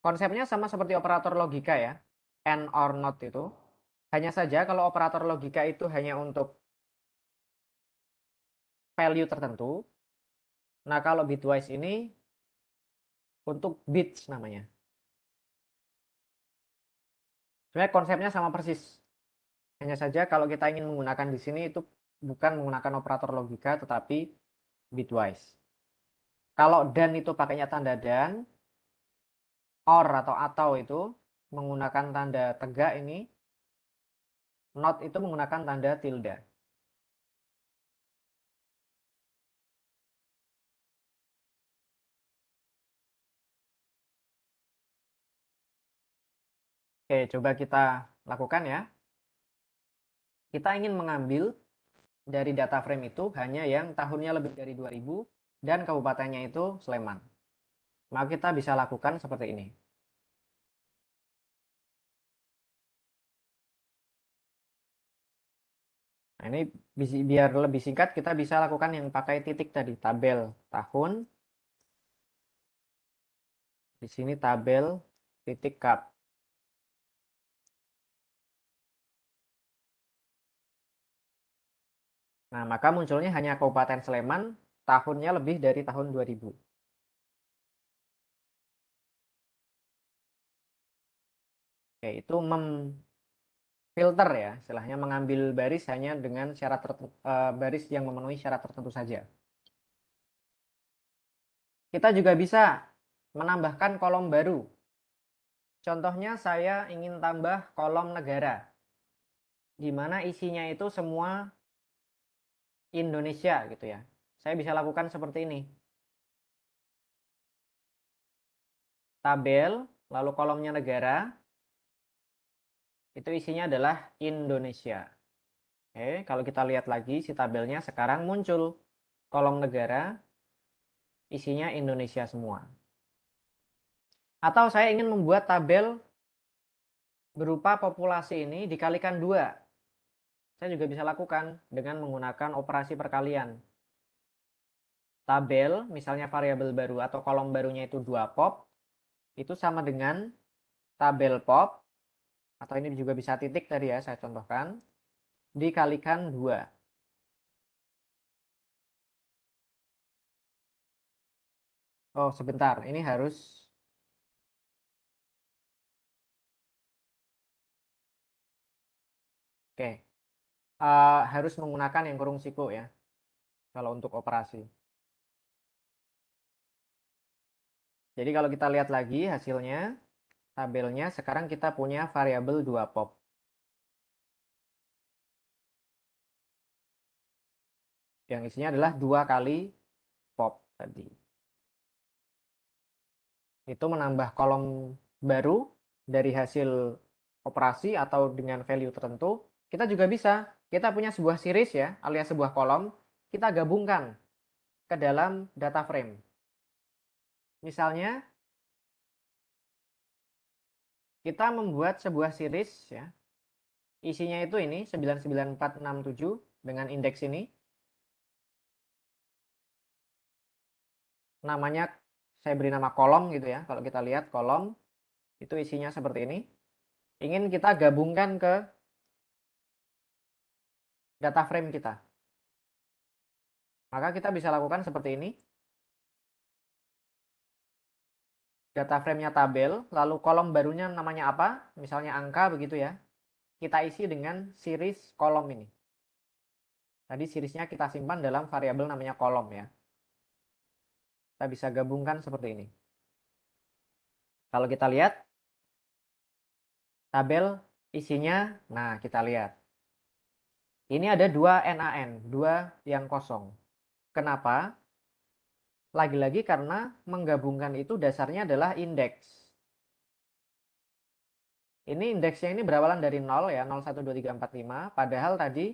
Konsepnya sama seperti operator logika ya, and or not itu. Hanya saja kalau operator logika itu hanya untuk value tertentu. Nah, kalau bitwise ini untuk bits namanya. Sebenarnya konsepnya sama persis. Hanya saja kalau kita ingin menggunakan di sini itu bukan menggunakan operator logika tetapi bitwise. Kalau dan itu pakainya tanda dan, or atau itu menggunakan tanda tegak ini, not itu menggunakan tanda tilde. Oke, coba kita lakukan ya. Kita ingin mengambil dari data frame itu hanya yang tahunnya lebih dari 2000 dan kabupatennya itu Sleman. Maka kita bisa lakukan seperti ini. Nah, ini biar lebih singkat kita bisa lakukan yang pakai titik tadi, tabel tahun. Di sini tabel titik kap. Nah, maka munculnya hanya Kabupaten Sleman tahunnya lebih dari tahun 2000. Oke, itu memfilter ya, istilahnya mengambil baris hanya dengan syarat baris yang memenuhi syarat tertentu saja. Kita juga bisa menambahkan kolom baru. Contohnya saya ingin tambah kolom negara, di mana isinya itu semua Indonesia gitu ya. Saya bisa lakukan seperti ini. Tabel, lalu kolomnya negara, itu isinya adalah Indonesia. Oke, kalau kita lihat lagi si tabelnya sekarang muncul kolom negara, isinya Indonesia semua. Atau saya ingin membuat tabel berupa populasi ini dikalikan 2. Saya juga bisa lakukan dengan menggunakan operasi perkalian. Tabel, misalnya variabel baru atau kolom barunya itu 2 pop, itu sama dengan tabel pop, atau ini juga bisa titik tadi ya, saya contohkan, dikalikan 2. Oh, sebentar, ini harus oke. Harus menggunakan yang kurung siku ya, kalau untuk operasi. Jadi kalau kita lihat lagi hasilnya, tabelnya sekarang kita punya variabel 2 pop. Yang isinya adalah 2 kali pop tadi. Itu menambah kolom baru dari hasil operasi atau dengan value tertentu. Kita juga bisa, kita punya sebuah series ya, alias sebuah kolom, kita gabungkan ke dalam data frame. Misalnya, kita membuat sebuah series ya, isinya itu ini 99467 dengan indeks ini. Namanya saya beri nama kolom gitu ya. Kalau kita lihat kolom itu isinya seperti ini. Ingin kita gabungkan ke data frame kita. Maka kita bisa lakukan seperti ini. Data frame-nya tabel, lalu kolom barunya namanya apa? Misalnya angka begitu ya. Kita isi dengan series kolom ini. Tadi seriesnya kita simpan dalam variabel namanya kolom ya. Kita bisa gabungkan seperti ini. Kalau kita lihat tabel isinya, nah kita lihat. Ini ada 2 NaN, 2 yang kosong. Kenapa? Lagi-lagi karena menggabungkan itu dasarnya adalah indeks. Ini indeksnya ini berawalan dari 0 ya, 0, 1, 2, 3, 4, 5. Padahal tadi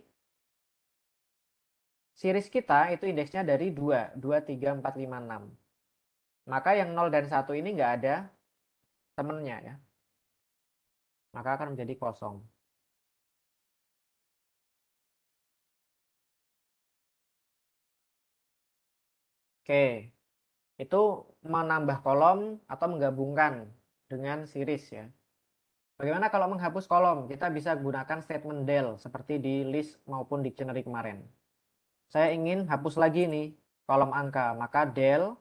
series kita itu indeksnya dari 2, 2, 3, 4, 5, 6. Maka yang 0 dan 1 ini nggak ada temennya ya. Maka akan menjadi kosong. Oke, itu menambah kolom atau menggabungkan dengan series ya. Bagaimana kalau menghapus kolom? Kita bisa gunakan statement del seperti di list maupun dictionary kemarin. Saya ingin hapus lagi nih kolom angka, maka del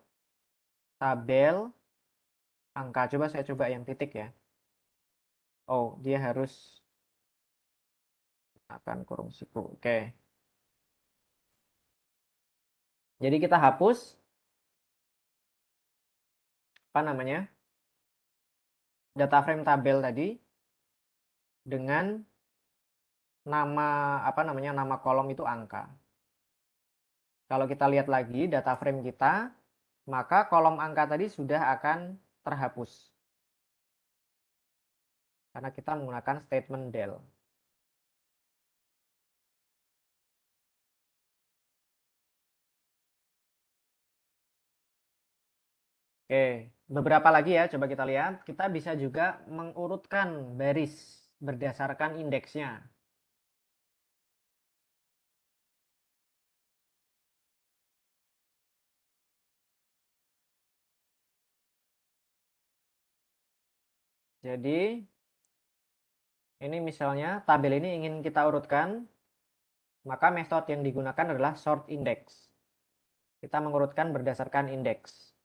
tabel angka. Coba saya coba yang titik ya. Oh, dia harus akan kurung siku. Oke. Jadi kita hapus apa namanya? Data frame tabel tadi dengan nama apa namanya? Nama kolom itu angka. Kalau kita lihat lagi data frame kita, maka kolom angka tadi sudah akan terhapus. Karena kita menggunakan statement del. Oke, beberapa lagi ya, coba kita lihat. Kita bisa juga mengurutkan baris berdasarkan indeksnya. Jadi, ini misalnya tabel ini ingin kita urutkan, maka metode yang digunakan adalah sort index. Kita mengurutkan berdasarkan indeks.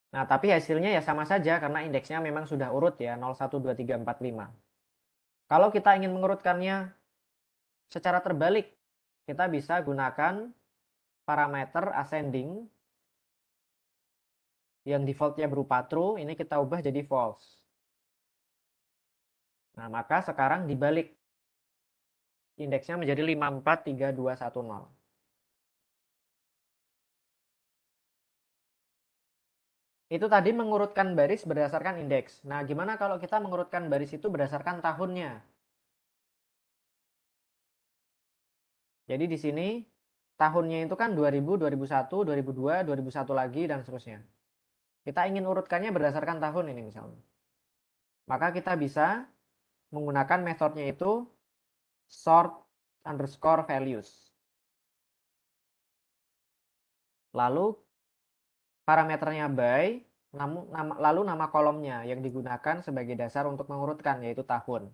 Nah, tapi hasilnya ya sama saja karena indeksnya memang sudah urut ya, 0, 1, 2, 3, 4, 5. Kalau kita ingin mengurutkannya secara terbalik, kita bisa gunakan parameter ascending yang defaultnya berupa true, ini kita ubah jadi false. Nah, maka sekarang dibalik. Indeksnya menjadi 543210. Itu tadi mengurutkan baris berdasarkan indeks. Nah, gimana kalau kita mengurutkan baris itu berdasarkan tahunnya? Jadi di sini tahunnya itu kan 2000, 2001, 2002, 2001 lagi, dan seterusnya. Kita ingin urutkannya berdasarkan tahun ini misalnya. Maka kita bisa menggunakan metodenya itu sort underscore values. Lalu parameternya by, lalu nama kolomnya yang digunakan sebagai dasar untuk mengurutkan, yaitu tahun.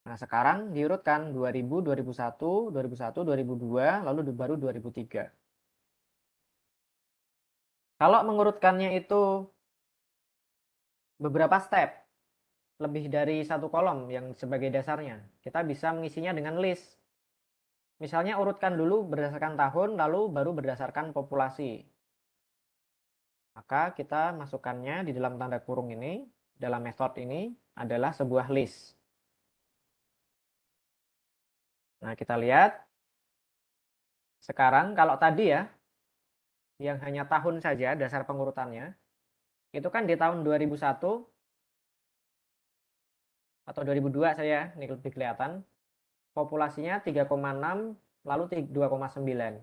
Nah, sekarang diurutkan 2000, 2001, 2001, 2002, lalu baru 2003. Kalau mengurutkannya itu beberapa step, lebih dari satu kolom yang sebagai dasarnya, kita bisa mengisinya dengan list. Misalnya urutkan dulu berdasarkan tahun, lalu baru berdasarkan populasi. Maka kita masukkannya di dalam tanda kurung ini, dalam metode ini adalah sebuah list. Nah, kita lihat. Sekarang kalau tadi ya, yang hanya tahun saja dasar pengurutannya, itu kan di tahun 2001 atau 2002 saya, ini lebih kelihatan. Populasinya 3,6, lalu 2,9.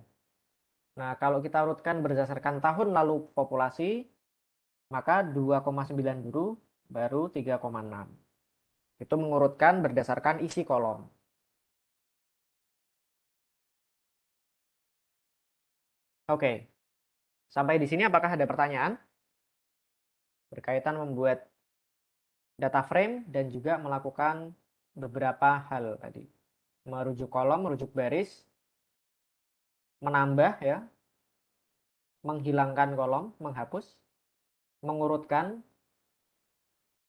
Nah, kalau kita urutkan berdasarkan tahun lalu populasi, maka 2,9 dulu, baru 3,6. Itu mengurutkan berdasarkan isi kolom. Oke, sampai di sini apakah ada pertanyaan? Berkaitan membuat data frame dan juga melakukan beberapa hal tadi. Merujuk kolom, merujuk baris, menambah ya, menghilangkan kolom, menghapus, mengurutkan,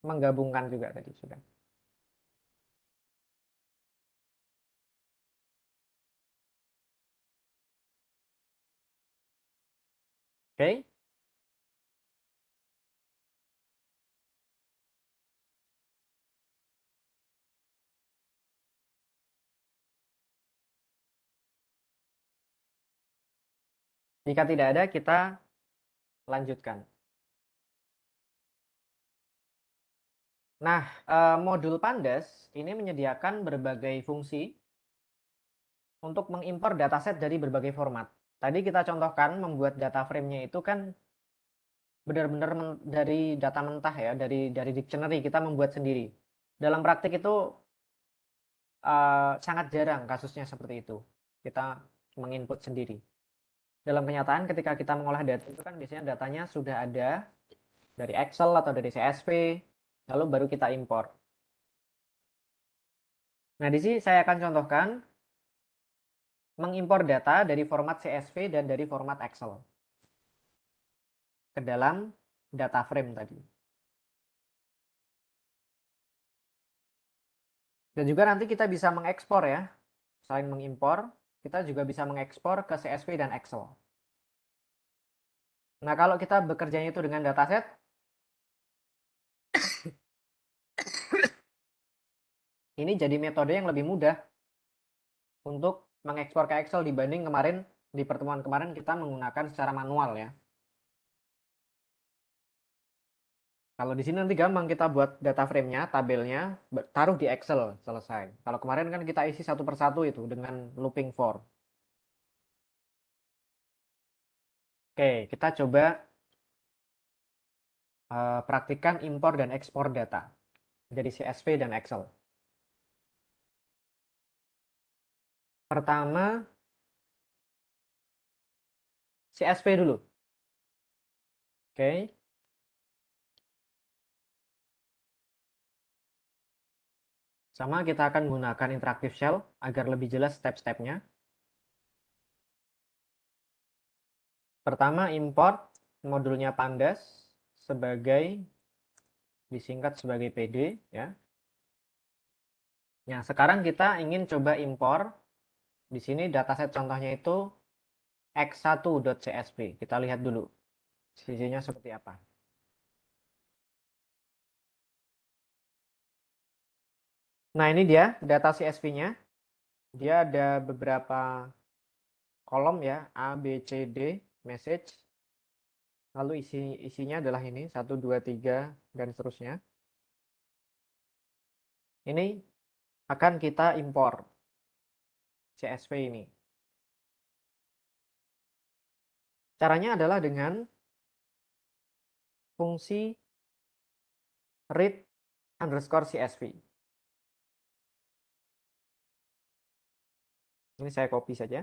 menggabungkan juga tadi sudah. Oke. Jika tidak ada, kita lanjutkan. Nah, modul Pandas ini menyediakan berbagai fungsi untuk mengimpor dataset dari berbagai format. Tadi kita contohkan membuat data frame-nya itu kan benar-benar dari data mentah ya, dari dictionary kita membuat sendiri. Dalam praktik itu sangat jarang kasusnya seperti itu. Kita menginput sendiri. Dalam kenyataan ketika kita mengolah data itu kan biasanya datanya sudah ada dari Excel atau dari CSV, lalu baru kita import. Nah, di sini saya akan contohkan mengimpor data dari format CSV dan dari format Excel ke dalam data frame tadi. Dan juga nanti kita bisa mengekspor ya. Selain mengimpor, kita juga bisa mengekspor ke CSV dan Excel. Nah, kalau kita bekerjanya itu dengan dataset, ini jadi metode yang lebih mudah untuk mengekspor ke Excel dibanding kemarin di pertemuan kemarin kita menggunakan secara manual ya. Kalau di sini nanti gampang kita buat data frame-nya, tabelnya, taruh di Excel, selesai. Kalau kemarin kan kita isi satu persatu itu dengan looping for. Oke, kita coba praktikkan impor dan ekspor data dari CSV dan Excel. Pertama, CSV dulu. Oke. Sama kita akan menggunakan interactive shell agar lebih jelas step-stepnya. Pertama, import modulnya Pandas sebagai disingkat sebagai PD ya. Nah, sekarang kita ingin coba impor. Di sini dataset contohnya itu x1.csv. Kita lihat dulu sisinya seperti apa. Nah, ini dia data CSV-nya. Dia ada beberapa kolom ya, A, B, C, D, message. Lalu isinya adalah ini 1, 2, 3 dan seterusnya. Ini akan kita impor CSV ini. Caranya adalah dengan fungsi read underscore CSV. Ini saya copy saja.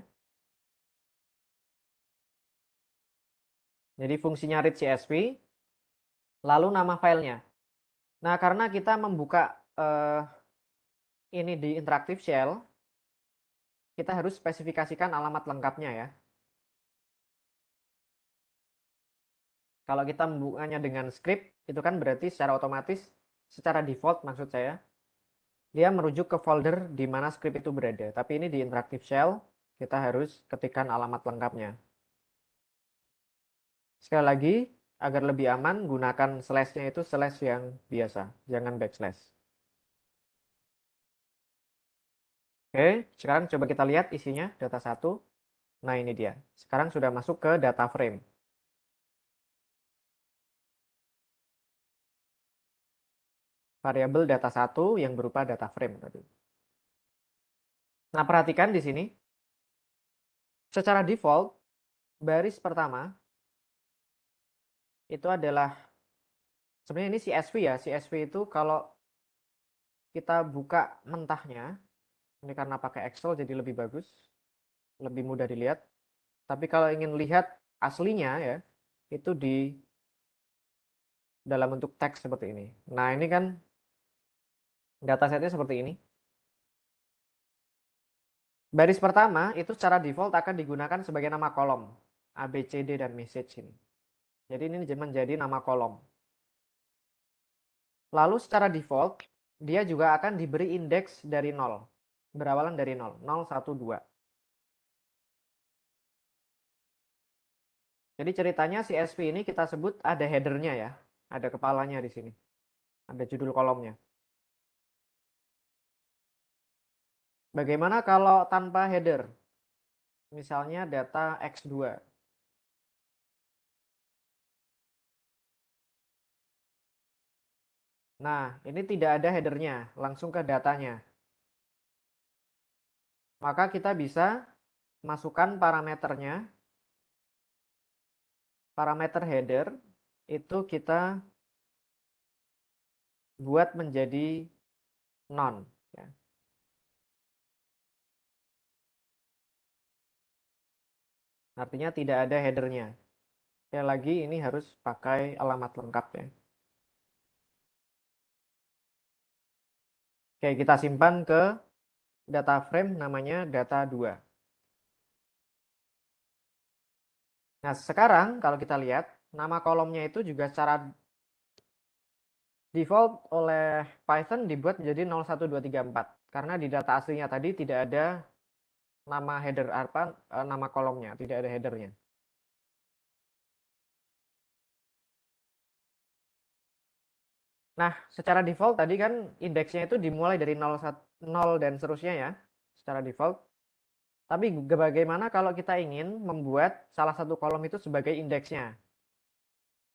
Jadi fungsinya read CSV, lalu nama filenya. Nah, karena kita membuka ini di interactive shell, kita harus spesifikasikan alamat lengkapnya ya. Kalau kita membukanya dengan script, itu kan berarti secara otomatis, secara default maksud saya, dia merujuk ke folder di mana script itu berada. Tapi ini di interactive shell, kita harus ketikkan alamat lengkapnya. Sekali lagi, agar lebih aman, gunakan slash-nya itu slash yang biasa, jangan backslash. Oke, sekarang coba kita lihat isinya, data 1. Nah, ini dia. Sekarang sudah masuk ke data frame. Variabel data 1 yang berupa data frame tadi. Nah, perhatikan di sini. Secara default, baris pertama itu adalah sebenarnya ini CSV ya. CSV itu kalau kita buka mentahnya, ini karena pakai Excel jadi lebih bagus, lebih mudah dilihat. Tapi kalau ingin lihat aslinya ya, itu di dalam bentuk teks seperti ini. Nah, ini kan datasetnya seperti ini. Baris pertama itu secara default akan digunakan sebagai nama kolom A, B, C, D, dan message ini. Jadi ini menjadi nama kolom. Lalu secara default, dia juga akan diberi indeks dari 0. Berawalan dari 0, 0, 1, 2. Jadi ceritanya CSV ini kita sebut ada headernya ya. Ada kepalanya di sini. Ada judul kolomnya. Bagaimana kalau tanpa header? Misalnya data X2. Nah, ini tidak ada headernya, langsung ke datanya. Maka kita bisa masukkan parameternya. Parameter header itu kita buat menjadi none. Ya. Artinya tidak ada headernya. Sekali lagi ini harus pakai alamat lengkap ya. Oke, kita simpan ke data frame namanya data 2. Nah, sekarang kalau kita lihat, nama kolomnya itu juga secara default oleh Python dibuat menjadi 01234. Karena di data aslinya tadi tidak ada nama header apa nama kolomnya, tidak ada headernya. Nah, secara default tadi kan indeksnya itu dimulai dari 0 dan seterusnya ya, secara default. Tapi bagaimana kalau kita ingin membuat salah satu kolom itu sebagai indeksnya?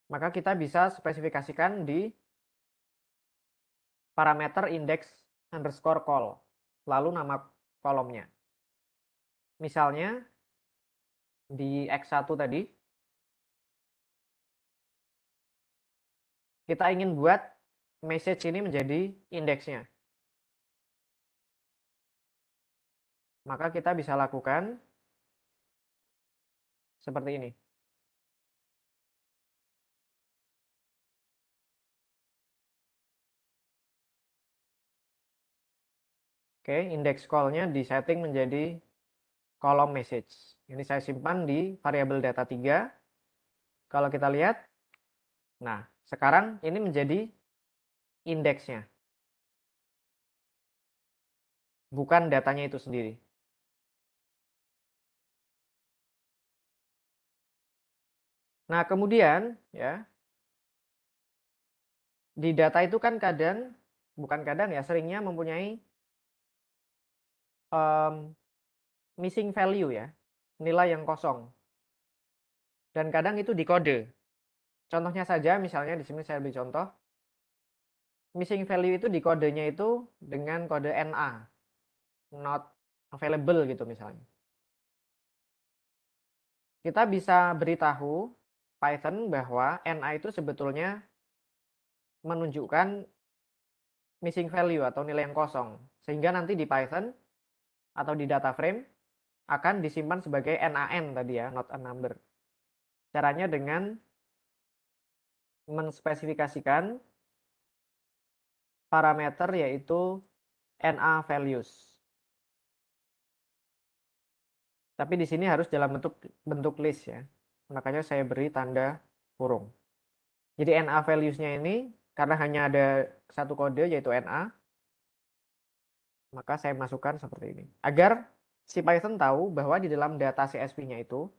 Maka kita bisa spesifikasikan di parameter index underscore call, lalu nama kolomnya. Misalnya di X1 tadi, kita ingin buat message ini menjadi indeksnya. Maka kita bisa lakukan seperti ini. Oke, index call-nya disetting menjadi kolom message. Ini saya simpan di variabel data 3. Kalau kita lihat, nah sekarang ini menjadi indeksnya. Bukan datanya itu sendiri. Nah, kemudian ya di data itu kan kadang, bukan kadang ya, seringnya mempunyai missing value ya, nilai yang kosong. Dan kadang itu dikode. Contohnya saja, misalnya di sini saya beri contoh, missing value itu di kodenya itu dengan kode NA, not available gitu misalnya. Kita bisa beritahu Python bahwa NA itu sebetulnya menunjukkan missing value atau nilai yang kosong. Sehingga nanti di Python atau di data frame akan disimpan sebagai NaN tadi ya, not a number. Caranya dengan menspesifikasikan parameter yaitu NA values. Tapi di sini harus dalam bentuk list ya. Makanya saya beri tanda kurung. Jadi NA values-nya ini karena hanya ada satu kode yaitu NA, maka saya masukkan seperti ini. Agar si Python tahu bahwa di dalam data CSV-nya itu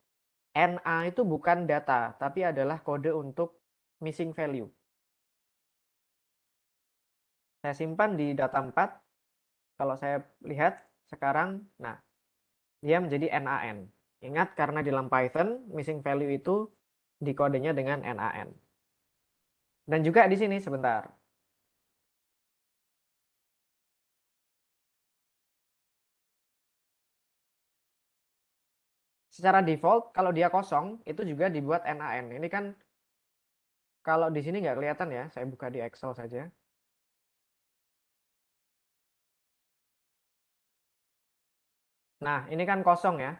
NA itu bukan data, tapi adalah kode untuk missing value. Saya simpan di data 4. Kalau saya lihat sekarang, nah, dia menjadi NaN. Ingat, karena di dalam Python, missing value itu dikodenya dengan NaN. Dan juga di sini, sebentar. Secara default, kalau dia kosong, itu juga dibuat NaN. Ini kan, kalau di sini nggak kelihatan ya, saya buka di Excel saja. Nah, ini kan kosong ya.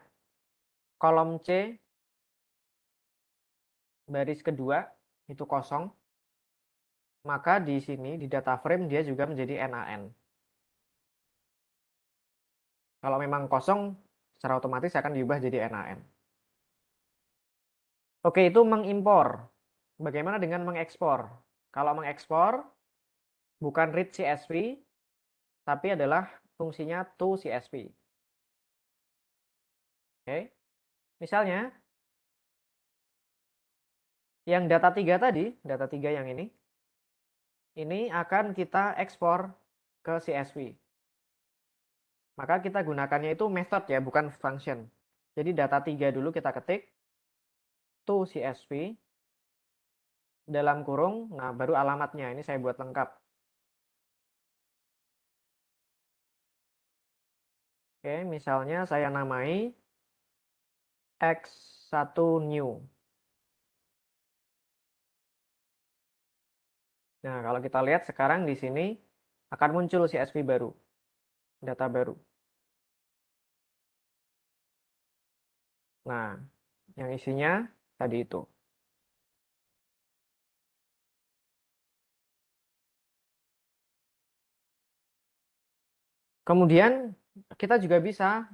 Kolom C, baris kedua, itu kosong. Maka di sini, di data frame, dia juga menjadi NaN. Kalau memang kosong, secara otomatis akan diubah jadi NaN. Oke, itu mengimpor. Bagaimana dengan mengekspor? Kalau mengekspor, bukan read CSV, tapi adalah fungsinya to CSV. Oke, misalnya, yang data 3 tadi, data 3 yang ini akan kita ekspor ke CSV. Maka kita gunakannya itu method ya, bukan function. Jadi data 3 dulu kita ketik, to CSV, dalam kurung, nah baru alamatnya, ini saya buat lengkap. Oke, misalnya saya namai X1 new. Nah, kalau kita lihat sekarang di sini akan muncul CSV baru, data baru. Nah, yang isinya tadi itu. Kemudian kita juga bisa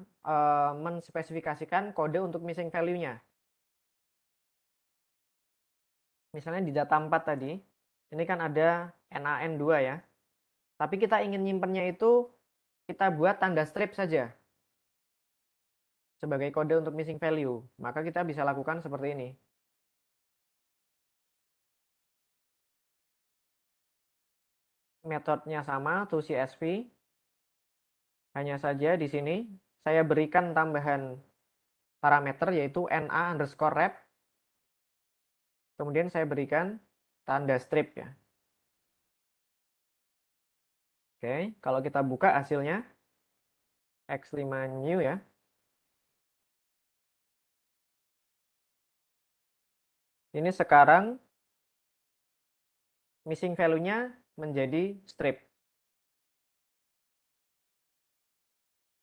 menspesifikasikan kode untuk missing value-nya. Misalnya di data 4 tadi, ini kan ada NaN2 ya. Tapi kita ingin nyimpennya itu kita buat tanda strip saja sebagai kode untuk missing value. Maka kita bisa lakukan seperti ini. Metodenya sama, to CSV. Hanya saja di sini saya berikan tambahan parameter yaitu na_wrap. Kemudian saya berikan tanda strip ya. Oke, kalau kita buka hasilnya X5 new ya. Ini sekarang missing value-nya menjadi strip.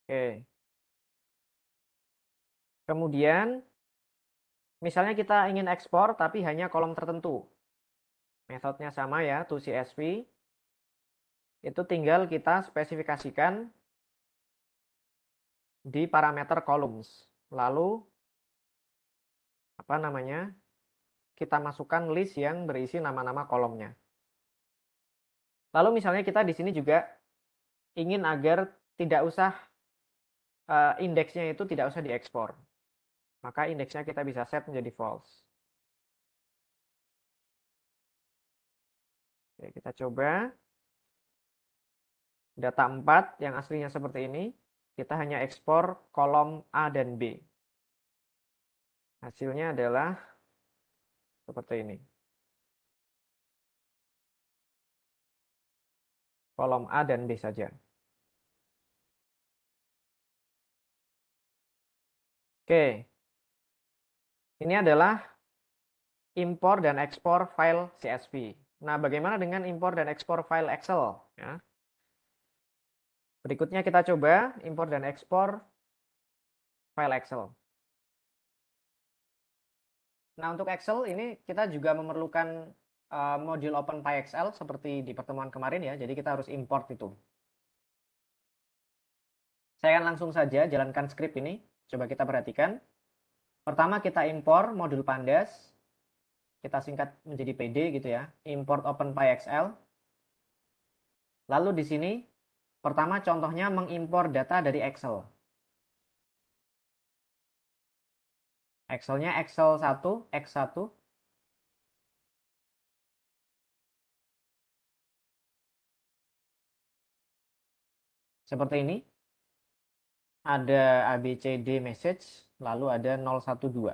Oke. Kemudian misalnya kita ingin ekspor tapi hanya kolom tertentu. Metodenya sama ya, to CSV. Itu tinggal kita spesifikasikan di parameter columns. Lalu apa namanya? Kita masukkan list yang berisi nama-nama kolomnya. Lalu misalnya kita di sini juga ingin agar tidak usah indeksnya itu tidak usah diekspor. Maka indeksnya kita bisa set menjadi false. Oke, kita coba. Data 4 yang aslinya seperti ini, kita hanya ekspor kolom A dan B. Hasilnya adalah seperti ini. kolom A dan B saja. Oke, ini adalah impor dan ekspor file CSV. Nah, bagaimana dengan impor dan ekspor file Excel? Ya. Berikutnya kita coba impor dan ekspor file Excel. Nah, untuk Excel ini kita juga memerlukan modul OpenPyXL seperti di pertemuan kemarin ya. Jadi kita harus import itu. Saya akan langsung saja jalankan script ini. Coba kita perhatikan. Pertama kita impor modul Pandas. Kita singkat menjadi PD gitu ya. Import OpenPyXL. Lalu di sini pertama contohnya mengimpor data dari Excel. Excelnya Excel 1, X1. Seperti ini. Ada ABCD message, lalu ada 012.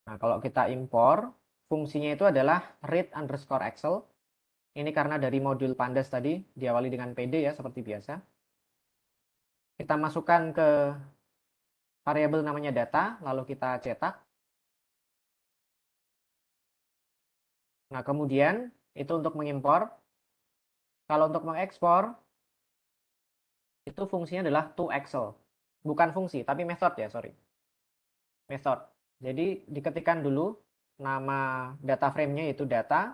Nah, kalau kita impor, fungsinya itu adalah read_excel. Ini karena dari modul Pandas tadi diawali dengan PD ya, seperti biasa. Kita masukkan ke variabel namanya data, lalu kita cetak. Nah, kemudian itu untuk mengimpor. Kalau untuk mengekspor, itu fungsinya adalah toExcel. Bukan fungsi, tapi method ya, sorry. Method. Jadi diketikkan dulu nama data frame-nya yaitu data,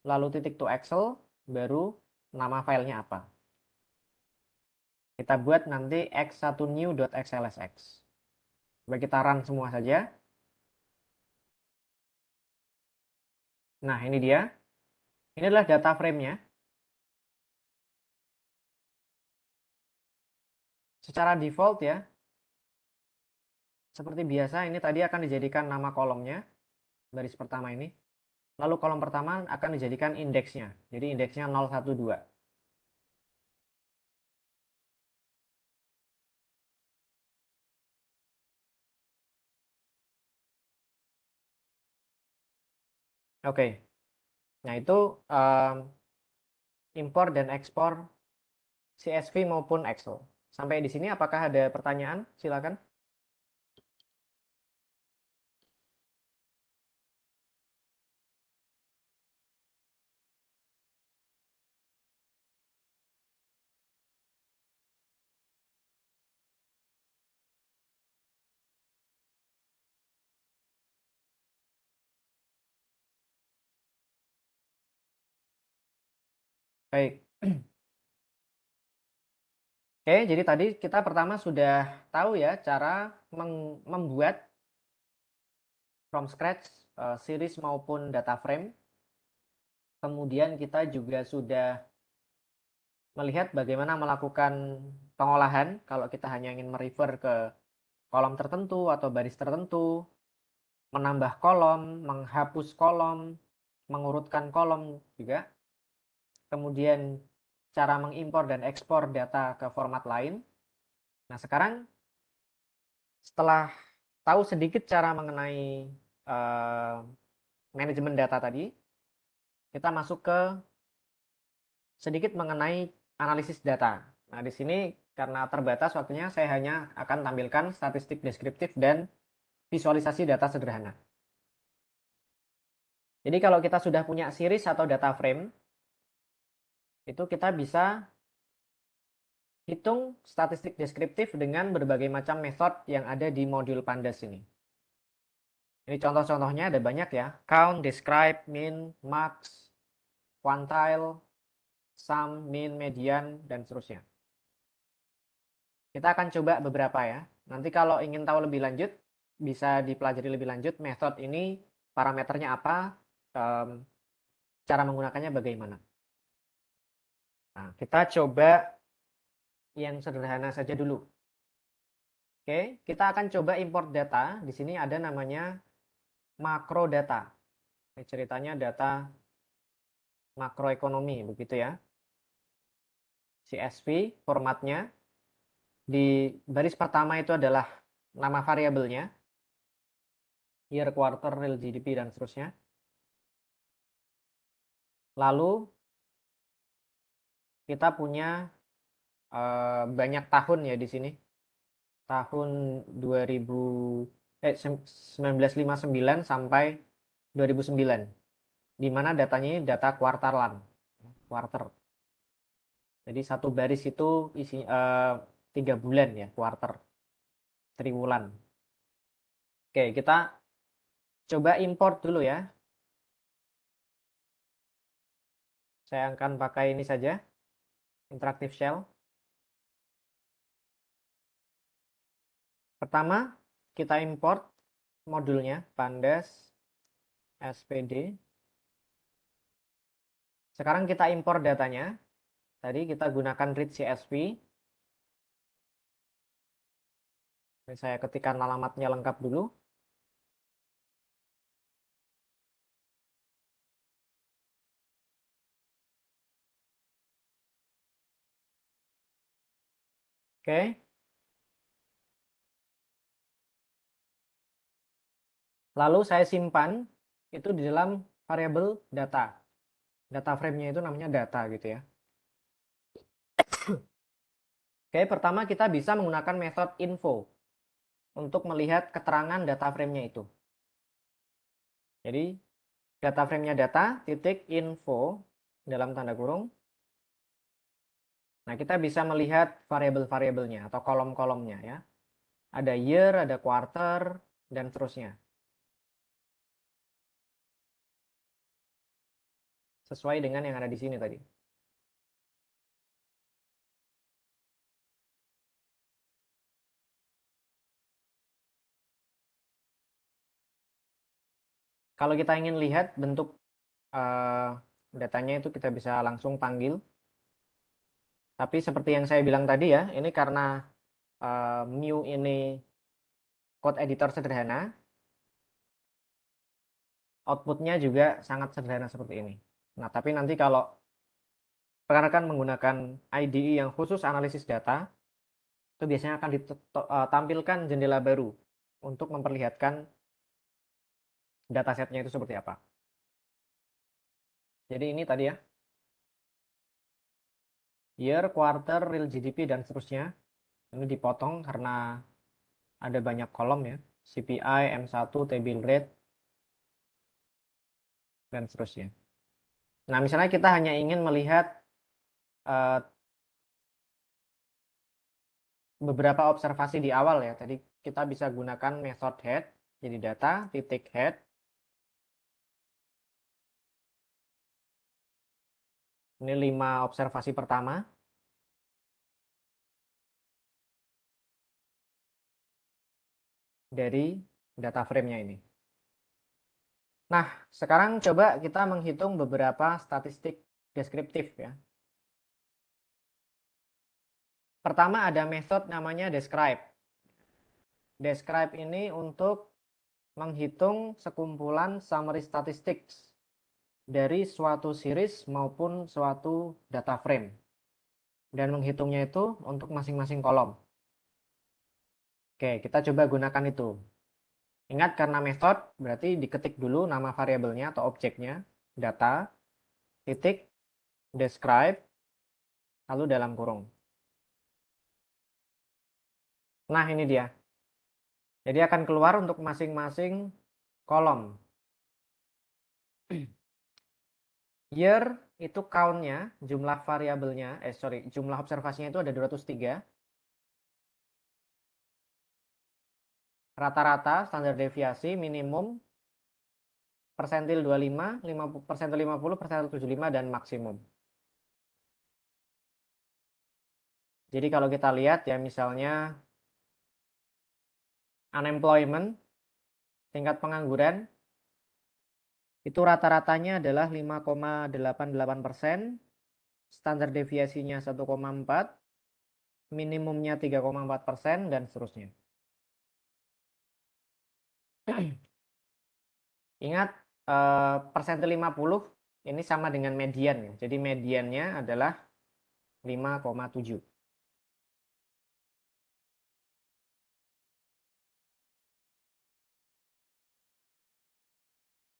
lalu titik toExcel, baru nama filenya apa. Kita buat nanti x1new.xlsx. Coba kita run semua saja. Nah, ini dia. Ini adalah data frame-nya. Secara default ya, seperti biasa ini tadi akan dijadikan nama kolomnya, baris pertama ini. Lalu kolom pertama akan dijadikan indeksnya. Jadi indeksnya 012. Oke. Nah, itu impor dan ekspor CSV maupun Excel. Sampai di sini apakah ada pertanyaan? Silakan. Baik. Oke, jadi tadi kita pertama sudah tahu ya cara membuat from scratch series maupun data frame. Kemudian kita juga sudah melihat bagaimana melakukan pengolahan kalau kita hanya ingin merefer ke kolom tertentu atau baris tertentu, menambah kolom, menghapus kolom, mengurutkan kolom juga. Kemudian cara mengimpor dan ekspor data ke format lain. Nah, sekarang setelah tahu sedikit cara mengenai manajemen data tadi, kita masuk ke sedikit mengenai analisis data. Nah, di sini karena terbatas waktunya, saya hanya akan tampilkan statistik deskriptif dan visualisasi data sederhana. Jadi kalau kita sudah punya series atau data frame, itu kita bisa hitung statistik deskriptif dengan berbagai macam metode yang ada di modul Pandas ini. Ini contoh-contohnya ada banyak ya. Count, describe, min, max, quantile, sum, min, median, dan seterusnya. Kita akan coba beberapa ya. Nanti kalau ingin tahu lebih lanjut, bisa dipelajari lebih lanjut metode ini, parameternya apa, cara menggunakannya bagaimana. Nah, kita coba yang sederhana saja dulu. Oke, kita akan coba import data. Di sini ada namanya makro data. Ini ceritanya data makroekonomi, begitu ya. CSV formatnya. Di baris pertama itu adalah nama variabelnya. Year, quarter, real GDP, dan seterusnya. Lalu kita punya banyak tahun ya di sini. Tahun 1959 sampai 2009. Di mana datanya ini data kuartalan, quarter. Jadi satu baris itu isi 3 bulan ya, quarter, triwulan. Oke, kita coba import dulu ya. Saya akan pakai ini saja, interactive shell. Pertama, kita import modulnya, pandas spd. Sekarang kita import datanya. Tadi kita gunakan read CSV. Saya ketikkan alamatnya lengkap dulu. Oke. Lalu saya simpan itu di dalam variabel data. Data frame-nya itu namanya data gitu ya. Oke, pertama kita bisa menggunakan metode info untuk melihat keterangan data frame-nya itu. Jadi data frame-nya data titik info dalam tanda kurung. Nah, kita bisa melihat variabel-variabelnya atau kolom-kolomnya ya. Ada year, ada quarter, dan seterusnya. Sesuai dengan yang ada di sini tadi. Kalau kita ingin lihat bentuk datanya itu kita bisa langsung panggil. Tapi seperti yang saya bilang tadi ya, ini karena Mu ini code editor sederhana, outputnya juga sangat sederhana seperti ini. Nah, tapi nanti kalau rekan-rekan menggunakan IDE yang khusus analisis data, itu biasanya akan ditampilkan jendela baru untuk memperlihatkan datasetnya itu seperti apa. Jadi ini tadi ya, year, quarter, real GDP, dan seterusnya. Ini dipotong karena ada banyak kolom ya, CPI, M1, table rate, dan seterusnya. Nah, misalnya kita hanya ingin melihat beberapa observasi di awal ya. Tadi kita bisa gunakan method head, jadi data, titik head. Ini 5 observasi pertama. Dari data frame-nya ini. Nah, sekarang coba kita menghitung beberapa statistik deskriptif ya. Pertama ada metode namanya describe. Describe ini untuk menghitung sekumpulan summary statistics dari suatu series maupun suatu data frame. Dan menghitungnya itu untuk masing-masing kolom. Oke, kita coba gunakan itu. Ingat karena method berarti diketik dulu nama variabelnya atau objeknya, data, titik, describe, lalu dalam kurung. Nah, ini dia. Jadi akan keluar untuk masing-masing kolom. Year itu count-nya, jumlah variabelnya, jumlah observasinya itu ada 203. Rata-rata standar deviasi minimum persentil 25, 50, persentil 50, persentil 75, dan maksimum. Jadi kalau kita lihat ya misalnya unemployment, tingkat pengangguran, itu rata-ratanya adalah 5,88%, standar deviasinya 1,4, minimumnya 3,4%, dan seterusnya. Ingat persentil 50 ini sama dengan median ya. Jadi mediannya adalah 5,7.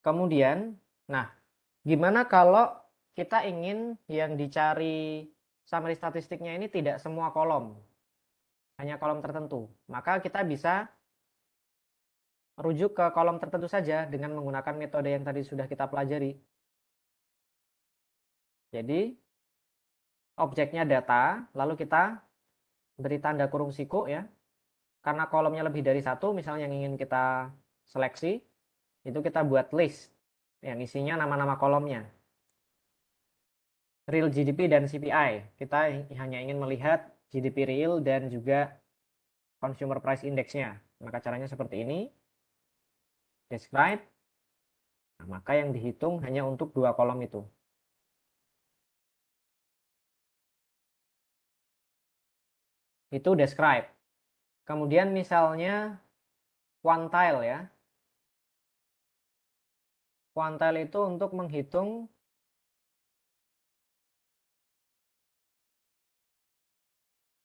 Kemudian, nah, gimana kalau kita ingin yang dicari summary statistiknya ini tidak semua kolom, hanya kolom tertentu. Maka kita bisa rujuk ke kolom tertentu saja dengan menggunakan metode yang tadi sudah kita pelajari. Jadi objeknya data, lalu kita beri tanda kurung siku ya. Karena kolomnya lebih dari satu, misalnya yang ingin kita seleksi, itu kita buat list yang isinya nama-nama kolomnya. Real GDP dan CPI. Kita hanya ingin melihat GDP real dan juga consumer price index-nya. Maka caranya seperti ini. Describe. Nah, maka yang dihitung hanya untuk dua kolom itu. Itu describe. Kemudian misalnya quantile ya. Quantile itu untuk menghitung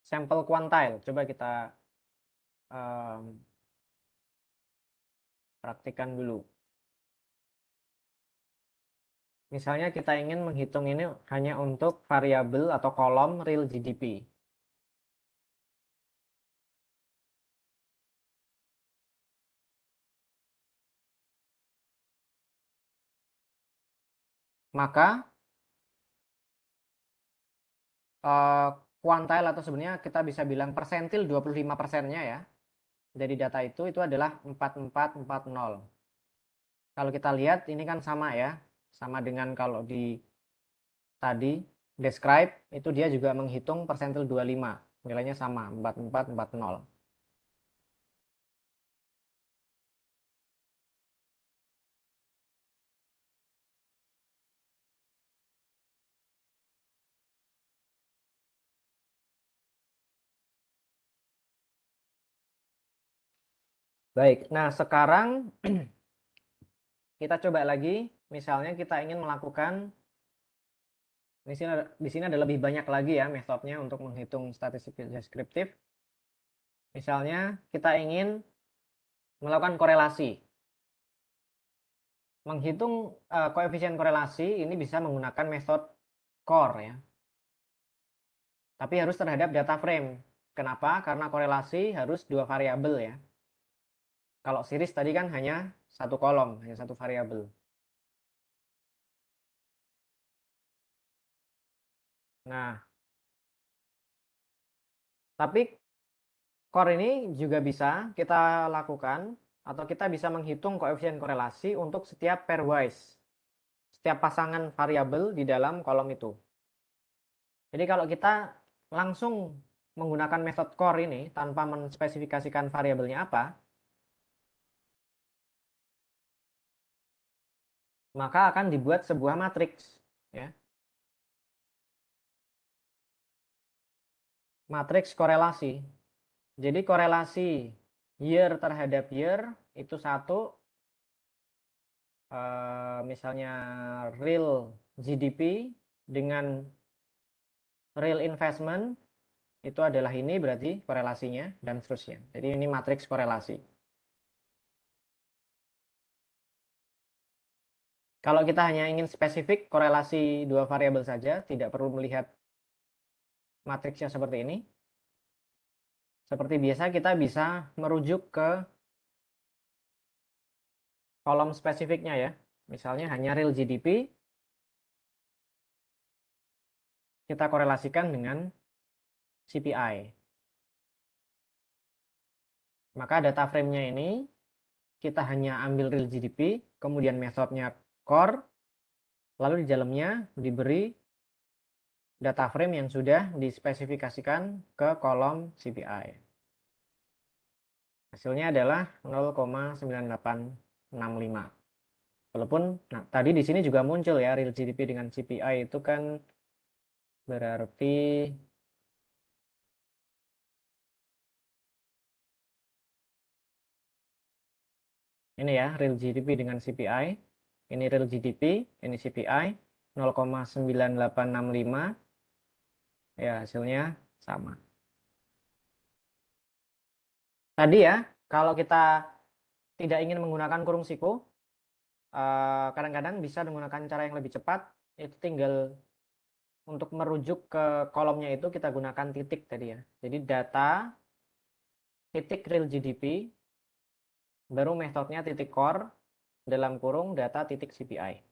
sampel quantile. Coba kita praktikkan dulu. Misalnya kita ingin menghitung ini hanya untuk variabel atau kolom real GDP. Maka quantile atau sebenarnya kita bisa bilang persentil 25%-nya ya. Dari data itu adalah 4440. Kalau kita lihat ini kan sama ya. Sama dengan kalau di tadi describe itu dia juga menghitung persentil 25. Nilainya sama 4440. Baik, nah sekarang kita coba lagi. Misalnya kita ingin melakukan di sini ada lebih banyak lagi ya metodenya untuk menghitung statistik deskriptif. Misalnya kita ingin melakukan korelasi. Menghitung koefisien korelasi ini bisa menggunakan metode core ya. Tapi harus terhadap data frame. Kenapa? Karena korelasi harus dua variabel ya. Kalau series tadi kan hanya satu kolom, hanya satu variabel. Nah, tapi core ini juga bisa kita lakukan atau kita bisa menghitung koefisien korelasi untuk setiap pairwise, setiap pasangan variabel di dalam kolom itu. Jadi kalau kita langsung menggunakan metode core ini tanpa menspesifikasikan variabelnya apa, maka akan dibuat sebuah matriks ya. Matriks korelasi. Jadi korelasi year terhadap year itu satu, misalnya real GDP dengan real investment itu adalah ini berarti korelasinya dan seterusnya. Jadi ini matriks korelasi. Kalau kita hanya ingin spesifik korelasi dua variabel saja, tidak perlu melihat matriksnya seperti ini. Seperti biasa kita bisa merujuk ke kolom spesifiknya ya. Misalnya hanya real GDP, kita korelasikan dengan CPI. Maka data frame-nya ini kita hanya ambil real GDP, kemudian metodenya core, lalu di dalamnya diberi data frame yang sudah dispesifikasikan ke kolom CPI. Hasilnya adalah 0,9865. Walaupun nah, tadi di sini juga muncul ya real GDP dengan CPI itu kan berarti ini ya real GDP dengan CPI. Ini real GDP, ini CPI 0,9865. Ya, hasilnya sama. Tadi ya, kalau kita tidak ingin menggunakan kurung siku, kadang-kadang bisa menggunakan cara yang lebih cepat, itu tinggal untuk merujuk ke kolomnya itu kita gunakan titik tadi ya. Jadi data titik real GDP, baru metodenya titik core dalam kurung data titik CPI.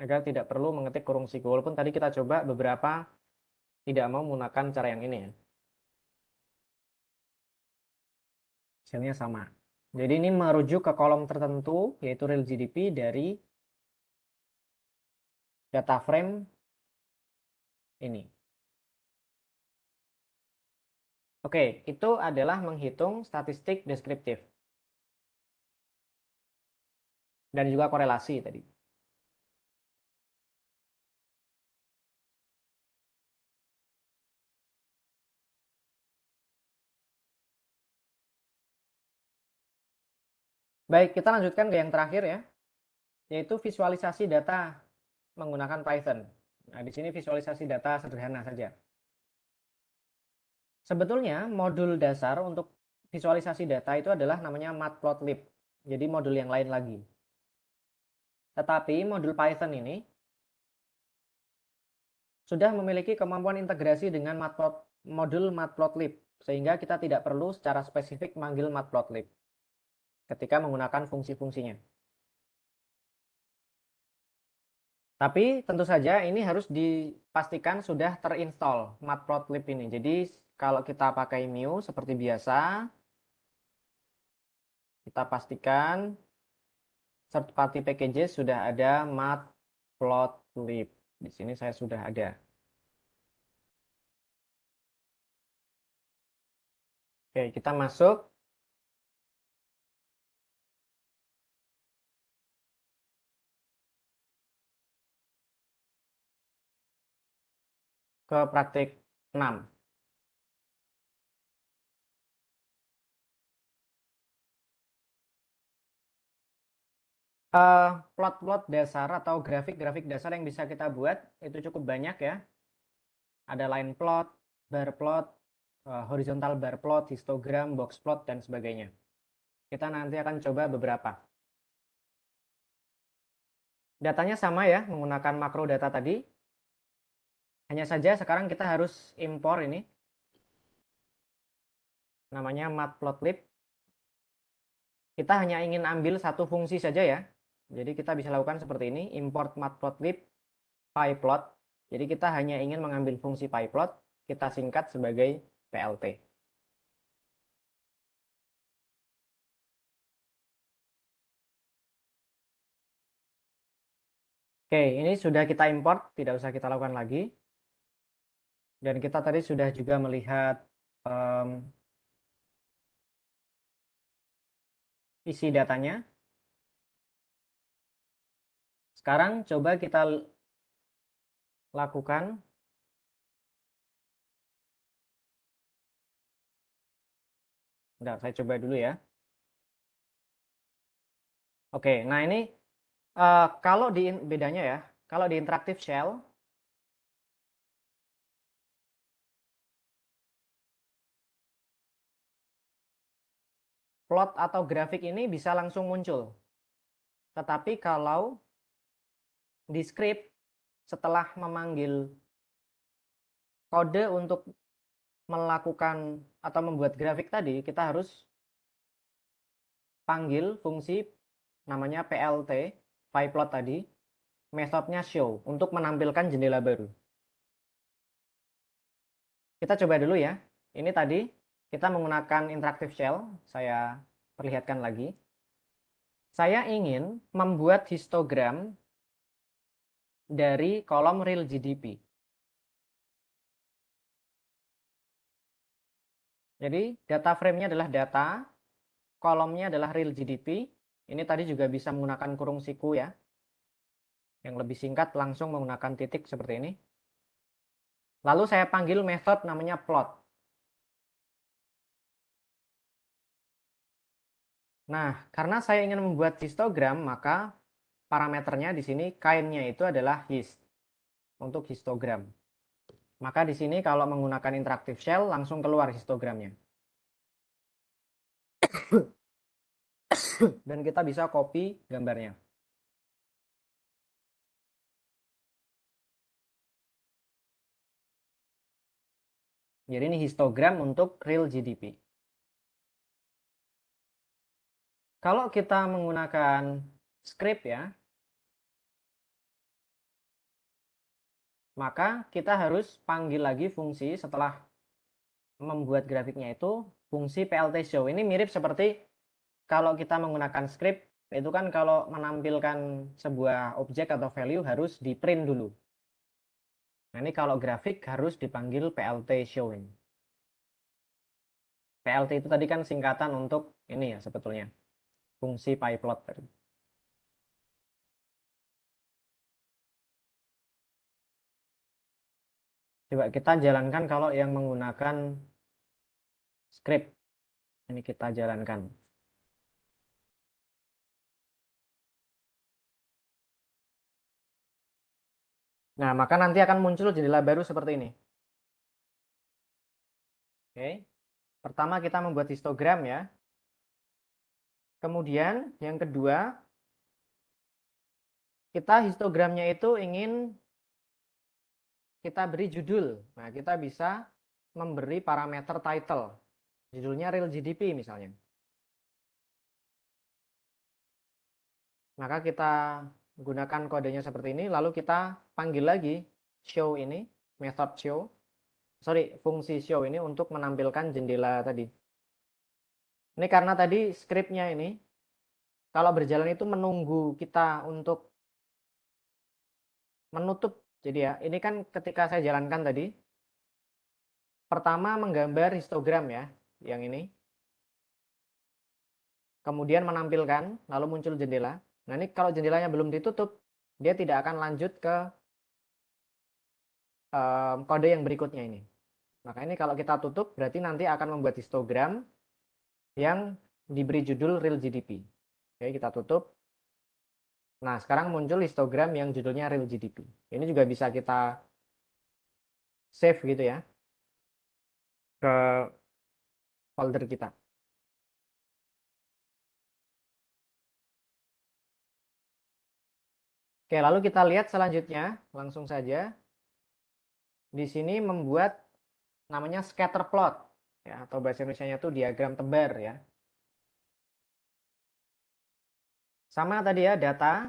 Agar tidak perlu mengetik kurung siku. Walaupun tadi kita coba beberapa tidak mau menggunakan cara yang ini ya. Hasilnya sama. Jadi ini merujuk ke kolom tertentu, yaitu real GDP dari data frame ini. Oke, itu adalah menghitung statistik deskriptif. Dan juga korelasi tadi. Baik, kita lanjutkan ke yang terakhir ya, yaitu visualisasi data menggunakan Python. Nah, di sini visualisasi data sederhana saja. Sebetulnya modul dasar untuk visualisasi data itu adalah namanya matplotlib. Jadi modul yang lain lagi. Tetapi modul Python ini sudah memiliki kemampuan integrasi dengan modul matplotlib, sehingga kita tidak perlu secara spesifik manggil matplotlib ketika menggunakan fungsi-fungsinya. Tapi tentu saja ini harus dipastikan sudah terinstall matplotlib ini. Jadi kalau kita pakai Mu seperti biasa, kita pastikan third party packages sudah ada matplotlib. Di sini saya sudah ada. Oke, kita masuk ke praktik 6. Plot-plot dasar atau grafik-grafik dasar yang bisa kita buat itu cukup banyak ya. Ada line plot, bar plot, horizontal bar plot, histogram, box plot, dan sebagainya. Kita nanti akan coba beberapa. Datanya sama ya, menggunakan makro data tadi. Hanya saja sekarang kita harus impor ini. Namanya matplotlib. Kita hanya ingin ambil satu fungsi saja ya. Jadi kita bisa lakukan seperti ini, import matplotlib pyplot. Jadi kita hanya ingin mengambil fungsi pyplot, kita singkat sebagai plt. Oke, ini sudah kita import, tidak usah kita lakukan lagi. Dan kita tadi sudah juga melihat isi datanya. Sekarang coba kita lakukan. Bentar, saya coba dulu ya. Oke, nah ini kalau di bedanya ya, kalau di interactive shell plot atau grafik ini bisa langsung muncul. Tetapi kalau di script setelah memanggil kode untuk melakukan atau membuat grafik tadi, kita harus panggil fungsi namanya plt, pyplot tadi, metodenya show untuk menampilkan jendela baru. Kita coba dulu ya. Ini tadi kita menggunakan interactive shell, saya perlihatkan lagi. Saya ingin membuat histogram dari kolom real GDP. Jadi data frame-nya adalah data, kolomnya adalah real GDP. Ini tadi juga bisa menggunakan kurung siku ya. Yang lebih singkat langsung menggunakan titik seperti ini. Lalu saya panggil method namanya plot. Nah, karena saya ingin membuat histogram, maka parameternya di sini kind-nya itu adalah hist untuk histogram. Maka di sini kalau menggunakan interactive shell langsung keluar histogramnya. Dan kita bisa copy gambarnya. Jadi ini histogram untuk real GDP. Kalau kita menggunakan script ya, maka kita harus panggil lagi fungsi setelah membuat grafiknya itu fungsi PLT show. Ini mirip seperti kalau kita menggunakan script, itu kan kalau menampilkan sebuah objek atau value harus di print dulu. Nah, ini kalau grafik harus dipanggil PLT showing. PLT itu tadi kan singkatan untuk ini ya sebetulnya, fungsi pyplot tadi. Coba kita jalankan kalau yang menggunakan script. Ini kita jalankan. Nah, maka nanti akan muncul jendela baru seperti ini. Oke. Pertama kita membuat histogram ya. Kemudian yang kedua, kita histogramnya itu ingin kita beri judul. Nah, kita bisa memberi parameter title. Judulnya real GDP misalnya. Maka kita gunakan kodenya seperti ini, lalu kita panggil lagi show ini, method show. Sorry, fungsi show ini untuk menampilkan jendela tadi. Ini karena tadi scriptnya ini, kalau berjalan itu menunggu kita untuk menutup. Jadi ya, ini kan ketika saya jalankan tadi, pertama menggambar histogram ya, yang ini. Kemudian menampilkan, lalu muncul jendela. Nah ini kalau jendelanya belum ditutup, dia tidak akan lanjut ke kode yang berikutnya ini. Maka ini kalau kita tutup, berarti nanti akan membuat histogram yang diberi judul real GDP. Oke, kita tutup. Nah, sekarang muncul histogram yang judulnya real GDP. Ini juga bisa kita save gitu ya ke folder kita. Oke, lalu kita lihat selanjutnya, langsung saja. Di sini membuat namanya scatter plot ya, atau bahasa Indonesianya itu diagram tebar ya. Sama tadi ya data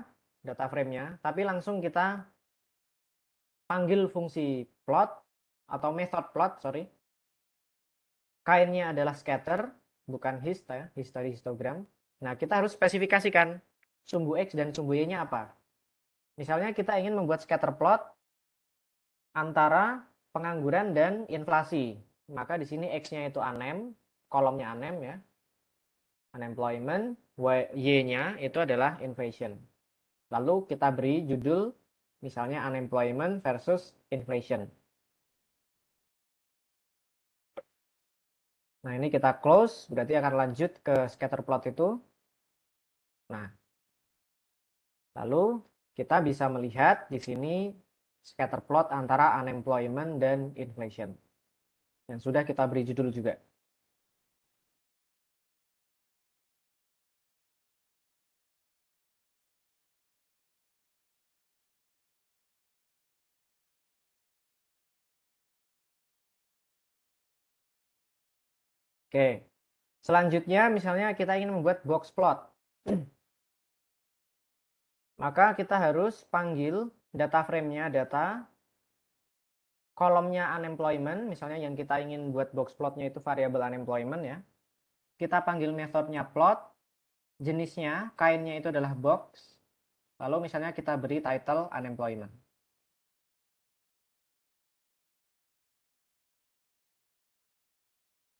frame-nya, tapi langsung kita panggil fungsi plot atau method plot, sorry. Kainnya adalah scatter, bukan hist ya, histogram. Nah, kita harus spesifikasikan sumbu X dan sumbu Y-nya apa. Misalnya kita ingin membuat scatter plot antara pengangguran dan inflasi. Maka di sini X-nya itu unem, kolomnya unem ya. Unemployment, Y-nya itu adalah inflation. Lalu kita beri judul misalnya unemployment versus inflation. Nah, ini kita close, berarti akan lanjut ke scatter plot itu. Nah, lalu kita bisa melihat di sini scatter plot antara unemployment dan inflation. Yang sudah kita beri judul juga. Oke. Selanjutnya misalnya kita ingin membuat box plot. Maka kita harus panggil data frame-nya data, kolomnya unemployment, misalnya yang kita ingin buat box plotnya itu variabel unemployment ya. Kita panggil metodenya plot, jenisnya, kainnya itu adalah box, lalu misalnya kita beri title unemployment.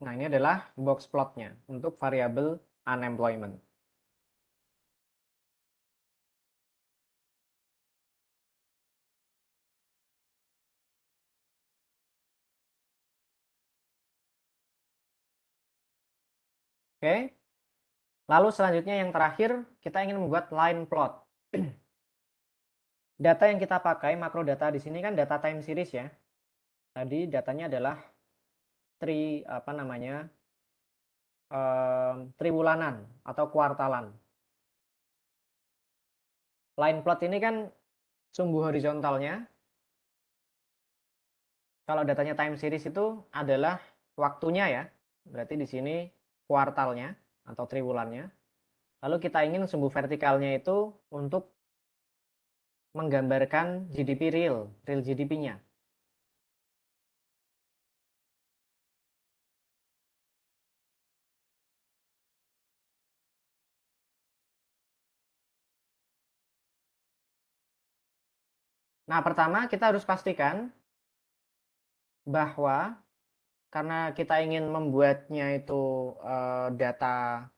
Nah, ini adalah box plotnya untuk variabel unemployment. Oke. Lalu selanjutnya yang terakhir, kita ingin membuat line plot. Data yang kita pakai, makro data di sini kan data time series ya. Tadi datanya adalah triwulanan atau kuartalan. Line plot ini kan sumbu horizontalnya Kalau datanya time series itu adalah waktunya ya. Berarti di sini kuartalnya atau triwulannya. Lalu kita ingin sumbu vertikalnya itu untuk menggambarkan GDP real GDP-nya. Nah, pertama kita harus pastikan bahwa karena kita ingin membuatnya itu data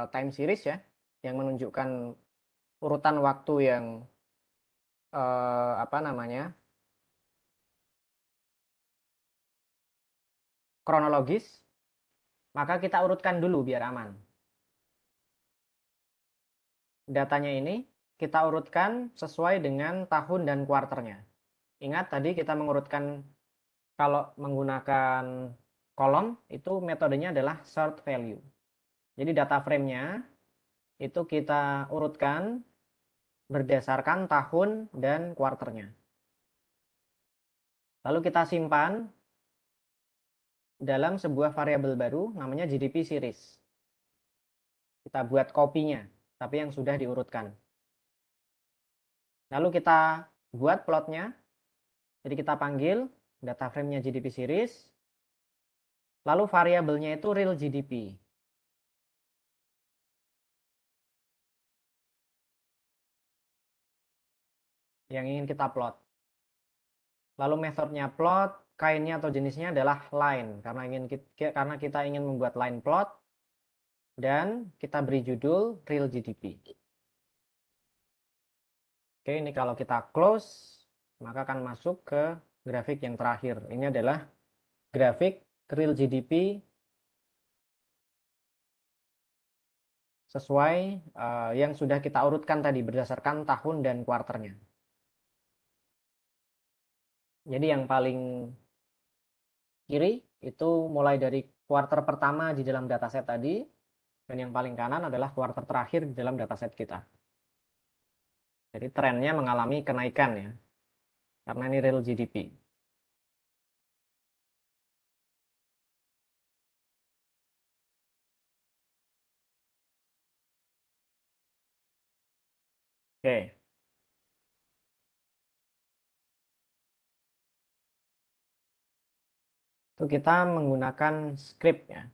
time series ya, yang menunjukkan urutan waktu yang apa namanya kronologis, maka kita urutkan dulu biar aman. Datanya ini kita urutkan sesuai dengan tahun dan kuarternya. Ingat tadi kita mengurutkan kalau menggunakan kolom itu metodenya adalah sort value. Jadi data frame-nya itu kita urutkan berdasarkan tahun dan kuarternya. Lalu kita simpan dalam sebuah variabel baru namanya GDP series. Kita buat kopinya, tapi yang sudah diurutkan. Lalu kita buat plotnya. Jadi kita panggil data frame-nya GDP series. Lalu variabelnya itu real GDP. Yang ingin kita plot. Lalu metodenya plot, kainnya atau jenisnya adalah line karena kita ingin membuat line plot dan kita beri judul real GDP. Oke, ini kalau kita close maka akan masuk ke grafik yang terakhir. Ini adalah grafik real GDP sesuai yang sudah kita urutkan tadi berdasarkan tahun dan kuarternya. Jadi yang paling kiri itu mulai dari kuarter pertama di dalam dataset tadi, dan yang paling kanan adalah kuarter terakhir di dalam dataset kita. Jadi trennya mengalami kenaikan ya, karena ini real GDP. Oke. Itu kita menggunakan script ya.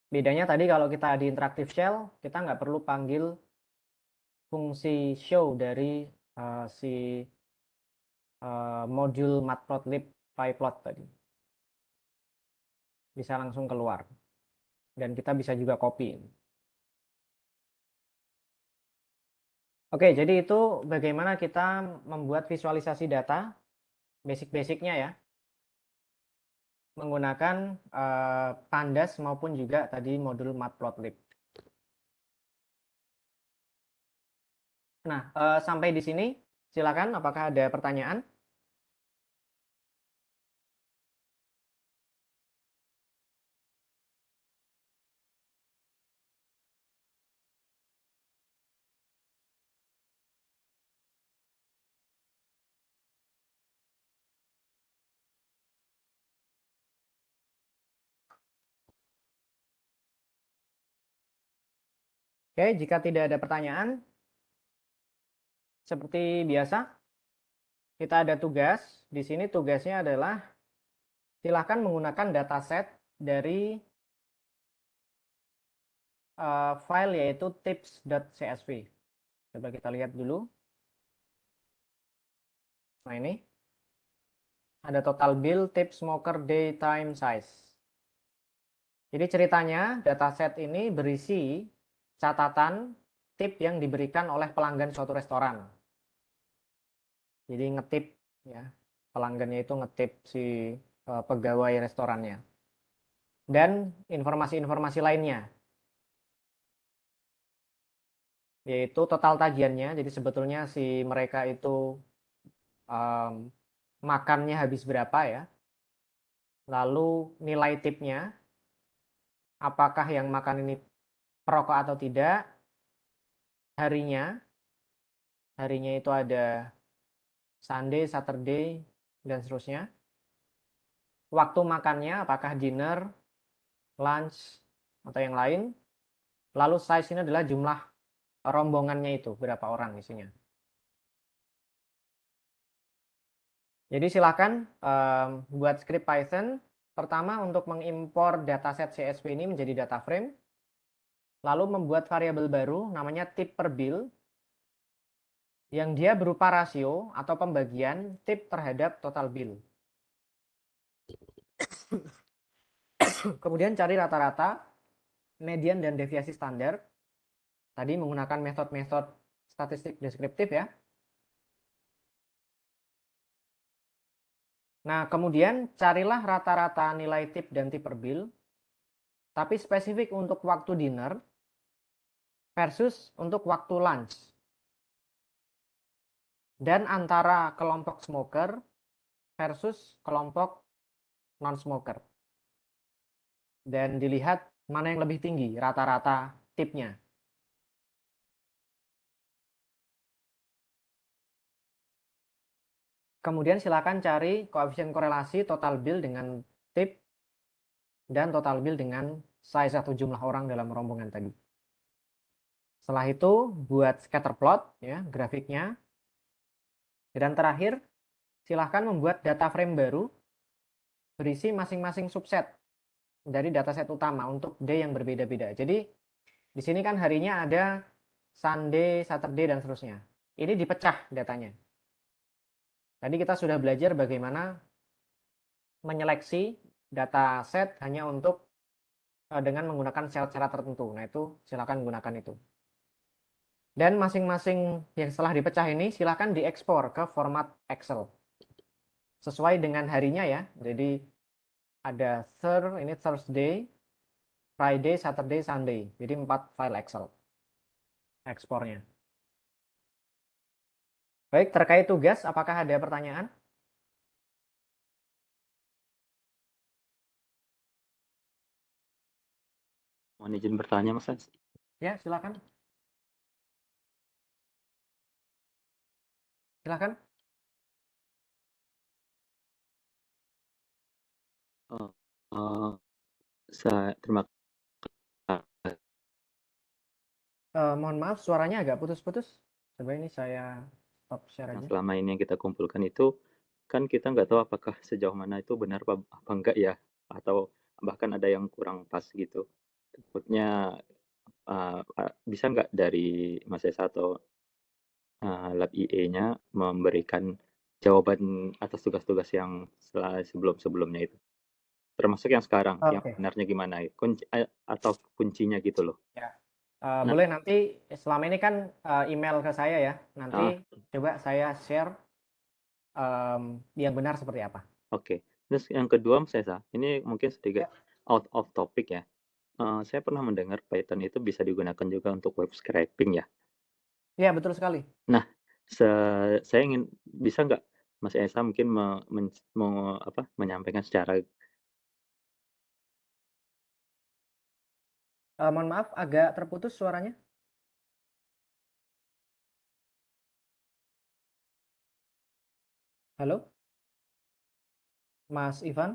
Bedanya tadi kalau kita di interactive shell, kita nggak perlu panggil fungsi show dari si modul matplotlib pyplot tadi. Bisa langsung keluar. Dan kita bisa juga copy. Oke, jadi itu bagaimana kita membuat visualisasi data, basic-basicnya ya, menggunakan Pandas maupun juga tadi modul matplotlib. Nah, sampai di sini, silakan apakah ada pertanyaan? Oke, jika tidak ada pertanyaan, seperti biasa, kita ada tugas. Di sini tugasnya adalah silakan menggunakan dataset dari file yaitu tips.csv. Coba kita lihat dulu. Nah ini ada total bill, tip, smoker, day, time, size. Jadi ceritanya dataset ini berisi catatan tip yang diberikan oleh pelanggan suatu restoran. Jadi ngetip ya, pelanggannya itu ngetip si pegawai restorannya. Dan informasi-informasi lainnya. Yaitu total tagihannya. Jadi sebetulnya si mereka itu um, makannya habis berapa ya. Lalu nilai tipnya, apakah yang makan ini perokok atau tidak, harinya itu ada Sunday, Saturday, dan seterusnya. Waktu makannya apakah dinner, lunch, atau yang lain. Lalu size ini adalah jumlah rombongannya itu, berapa orang isinya. Jadi silakan buat script Python. Pertama untuk mengimpor dataset CSV ini menjadi data frame. Lalu membuat variabel baru namanya tip per bill. Yang dia berupa rasio atau pembagian tip terhadap total bill. Kemudian cari rata-rata, median, dan deviasi standar. Tadi menggunakan metode-metode statistik deskriptif ya. Nah, kemudian carilah rata-rata nilai tip dan tip per bill, tapi spesifik untuk waktu dinner versus untuk waktu lunch. Dan antara kelompok smoker versus kelompok non-smoker. Dan dilihat mana yang lebih tinggi rata-rata tipnya. Kemudian silakan cari koefisien korelasi total bill dengan tip dan total bill dengan size atau jumlah orang dalam rombongan tadi. Setelah itu buat scatter plot ya, grafiknya. Dan terakhir silahkan membuat data frame baru berisi masing-masing subset dari dataset utama untuk day yang berbeda-beda. Jadi di sini kan harinya ada Sunday, Saturday, dan seterusnya. Ini dipecah datanya. Tadi kita sudah belajar bagaimana menyeleksi dataset hanya untuk dengan menggunakan syarat-syarat tertentu. Nah itu silakan gunakan itu. Dan masing-masing yang setelah dipecah ini silakan diekspor ke format Excel. Sesuai dengan harinya ya. Jadi ada ini Thursday, Friday, Saturday, Sunday. Jadi 4 file Excel ekspornya. Baik, terkait tugas, apakah ada pertanyaan? Mohon izin bertanya, Mas. Ya, silakan. Silakan. Terima kasih. Mohon maaf, suaranya agak putus-putus. Coba ini saya stop share Nah, aja. selama ini yang kita kumpulkan itu kan kita nggak tahu apakah sejauh mana itu benar apa enggak ya, atau bahkan ada yang kurang pas gitu. Takutnya bisa nggak dari Mas Esa atau Lab IE-nya memberikan jawaban atas tugas-tugas yang sebelum-sebelumnya itu? Termasuk yang sekarang, yang Oke. benarnya gimana? Atau kuncinya gitu loh. Ya. Nah, Boleh nanti selama ini kan email ke saya ya. ah, Nanti coba saya share yang benar seperti apa. oke. Terus yang kedua Mas Esa, ini mungkin sedikit Ya, out of topic ya. Saya pernah mendengar Python itu bisa digunakan juga untuk web scraping ya. ya betul sekali. Nah, se saya ingin bisa nggak Mas Esa mungkin menyampaikan secara Mohon maaf, agak terputus suaranya. Halo, Mas Ivan?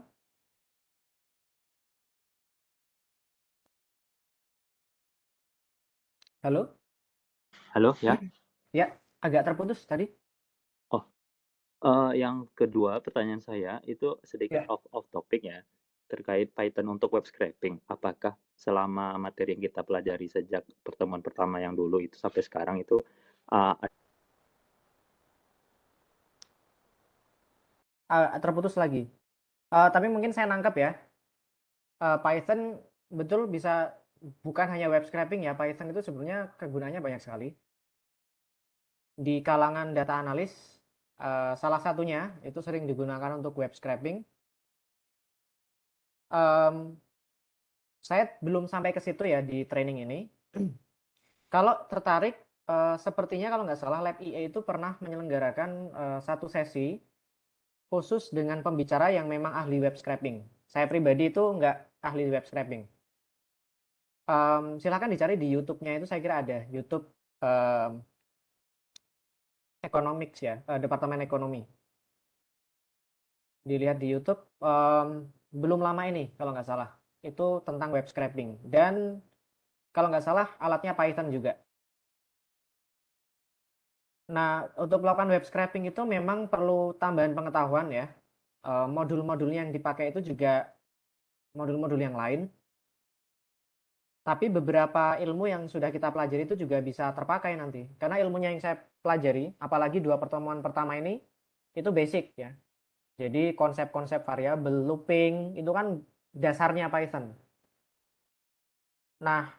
Halo? halo ya? Ya, agak terputus tadi. Oh, yang kedua pertanyaan saya itu sedikit Ya. off topic ya, terkait Python untuk web scraping. Apakah selama materi yang kita pelajari sejak pertemuan pertama yang dulu itu sampai sekarang itu, eee, Terputus lagi. Tapi mungkin saya nangkep ya. Python betul bisa bukan hanya web scraping ya. Python itu sebenarnya kegunaannya banyak sekali. Di kalangan data analis, salah satunya itu sering digunakan untuk web scraping. Saya belum sampai ke situ ya di training ini. Kalau tertarik, sepertinya kalau nggak salah Lab IE itu pernah menyelenggarakan satu sesi khusus dengan pembicara yang memang ahli web scraping. Saya pribadi itu nggak ahli web scraping. Silakan dicari di YouTube-nya itu saya kira ada YouTube Economics ya, Departemen Ekonomi. Dilihat di YouTube, belum lama ini kalau nggak salah. Itu tentang web scraping. Dan kalau nggak salah alatnya Python juga. Nah, untuk melakukan web scraping itu memang perlu tambahan pengetahuan ya. Modul-modulnya yang dipakai itu juga modul-modul yang lain. Tapi beberapa ilmu yang sudah kita pelajari itu juga bisa terpakai nanti. Karena ilmunya yang saya pelajari, apalagi 2 pertemuan pertama ini, itu basic ya. Jadi konsep-konsep variabel, looping, itu kan dasarnya Python. Nah,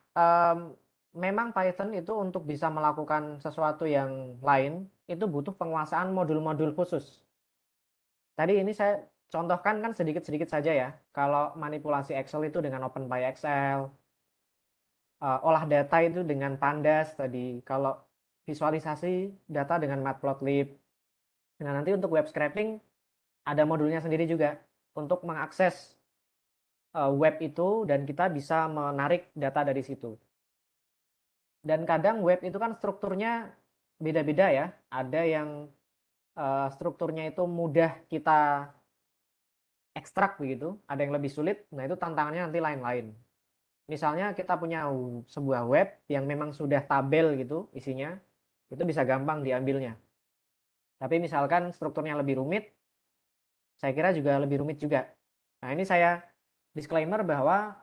memang Python itu untuk bisa melakukan sesuatu yang lain, itu butuh penguasaan modul-modul khusus. Tadi ini saya contohkan kan sedikit-sedikit saja ya. Kalau manipulasi Excel itu dengan OpenPyXL, olah data itu dengan Pandas tadi. Kalau visualisasi data dengan Matplotlib. Nah, nanti untuk web scraping ada modulnya sendiri juga untuk mengakses web itu dan kita bisa menarik data dari situ. Dan kadang web itu kan strukturnya beda-beda ya. Ada yang strukturnya itu mudah kita ekstrak begitu, ada yang lebih sulit. Nah, itu tantangannya nanti lain-lain. Misalnya kita punya sebuah web yang memang sudah tabel gitu isinya, itu bisa gampang diambilnya. Tapi misalkan strukturnya lebih rumit, saya kira juga lebih rumit juga. Nah, ini saya disclaimer bahwa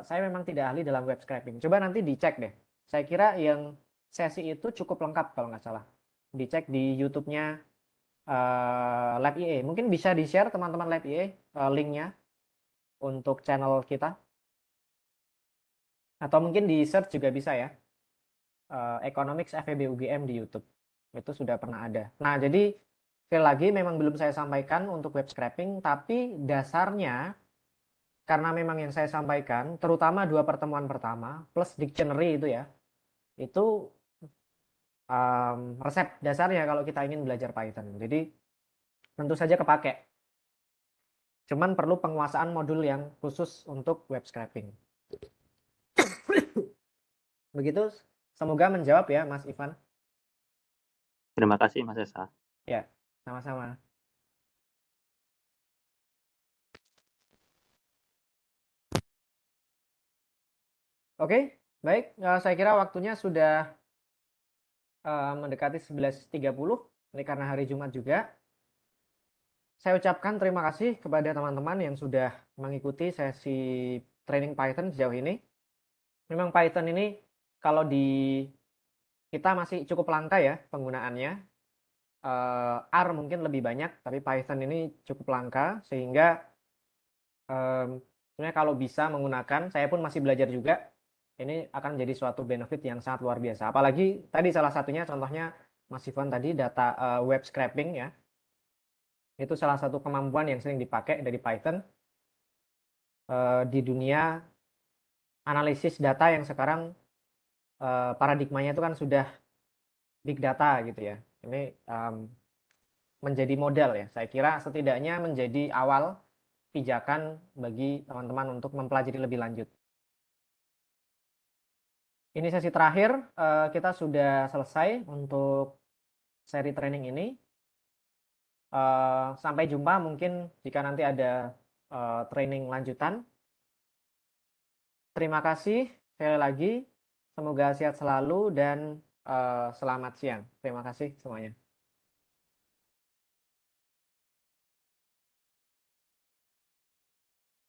saya memang tidak ahli dalam web scraping. Coba nanti dicek deh. Saya kira yang sesi itu cukup lengkap kalau nggak salah. Dicek di YouTube-nya Lab IE. Mungkin bisa di-share teman-teman Lab IE linknya untuk channel kita. Atau mungkin di-search juga bisa ya. Economics FEB UGM di YouTube. Itu sudah pernah ada. Nah, jadi sekali lagi memang belum saya sampaikan untuk web scraping, tapi dasarnya karena memang yang saya sampaikan, terutama 2 pertemuan pertama, plus dictionary itu ya, itu resep dasarnya kalau kita ingin belajar Python. Jadi tentu saja kepake. Cuman perlu penguasaan modul yang khusus untuk web scraping. Begitu, semoga menjawab ya Mas Ivan. Terima kasih Mas Esa. Ya, sama-sama. Oke, baik. Saya kira waktunya sudah mendekati 11.30, ini karena hari Jumat juga. Saya ucapkan terima kasih kepada teman-teman yang sudah mengikuti sesi training Python sejauh ini. Memang Python ini kalau di kita masih cukup langka ya penggunaannya. R mungkin lebih banyak, tapi Python ini cukup langka sehingga sebenarnya kalau bisa menggunakan, saya pun masih belajar juga. Ini akan menjadi suatu benefit yang sangat luar biasa. Apalagi tadi salah satunya contohnya Mas Ivan tadi data web scraping ya. Itu salah satu kemampuan yang sering dipakai dari Python di dunia analisis data yang sekarang paradigmanya itu kan sudah big data gitu ya. Ini menjadi modal ya. Saya kira setidaknya menjadi awal pijakan bagi teman-teman untuk mempelajari lebih lanjut. Ini sesi terakhir, kita sudah selesai untuk seri training ini. Sampai jumpa mungkin jika nanti ada training lanjutan. Terima kasih sekali lagi. Semoga sehat selalu dan selamat siang. Terima kasih semuanya.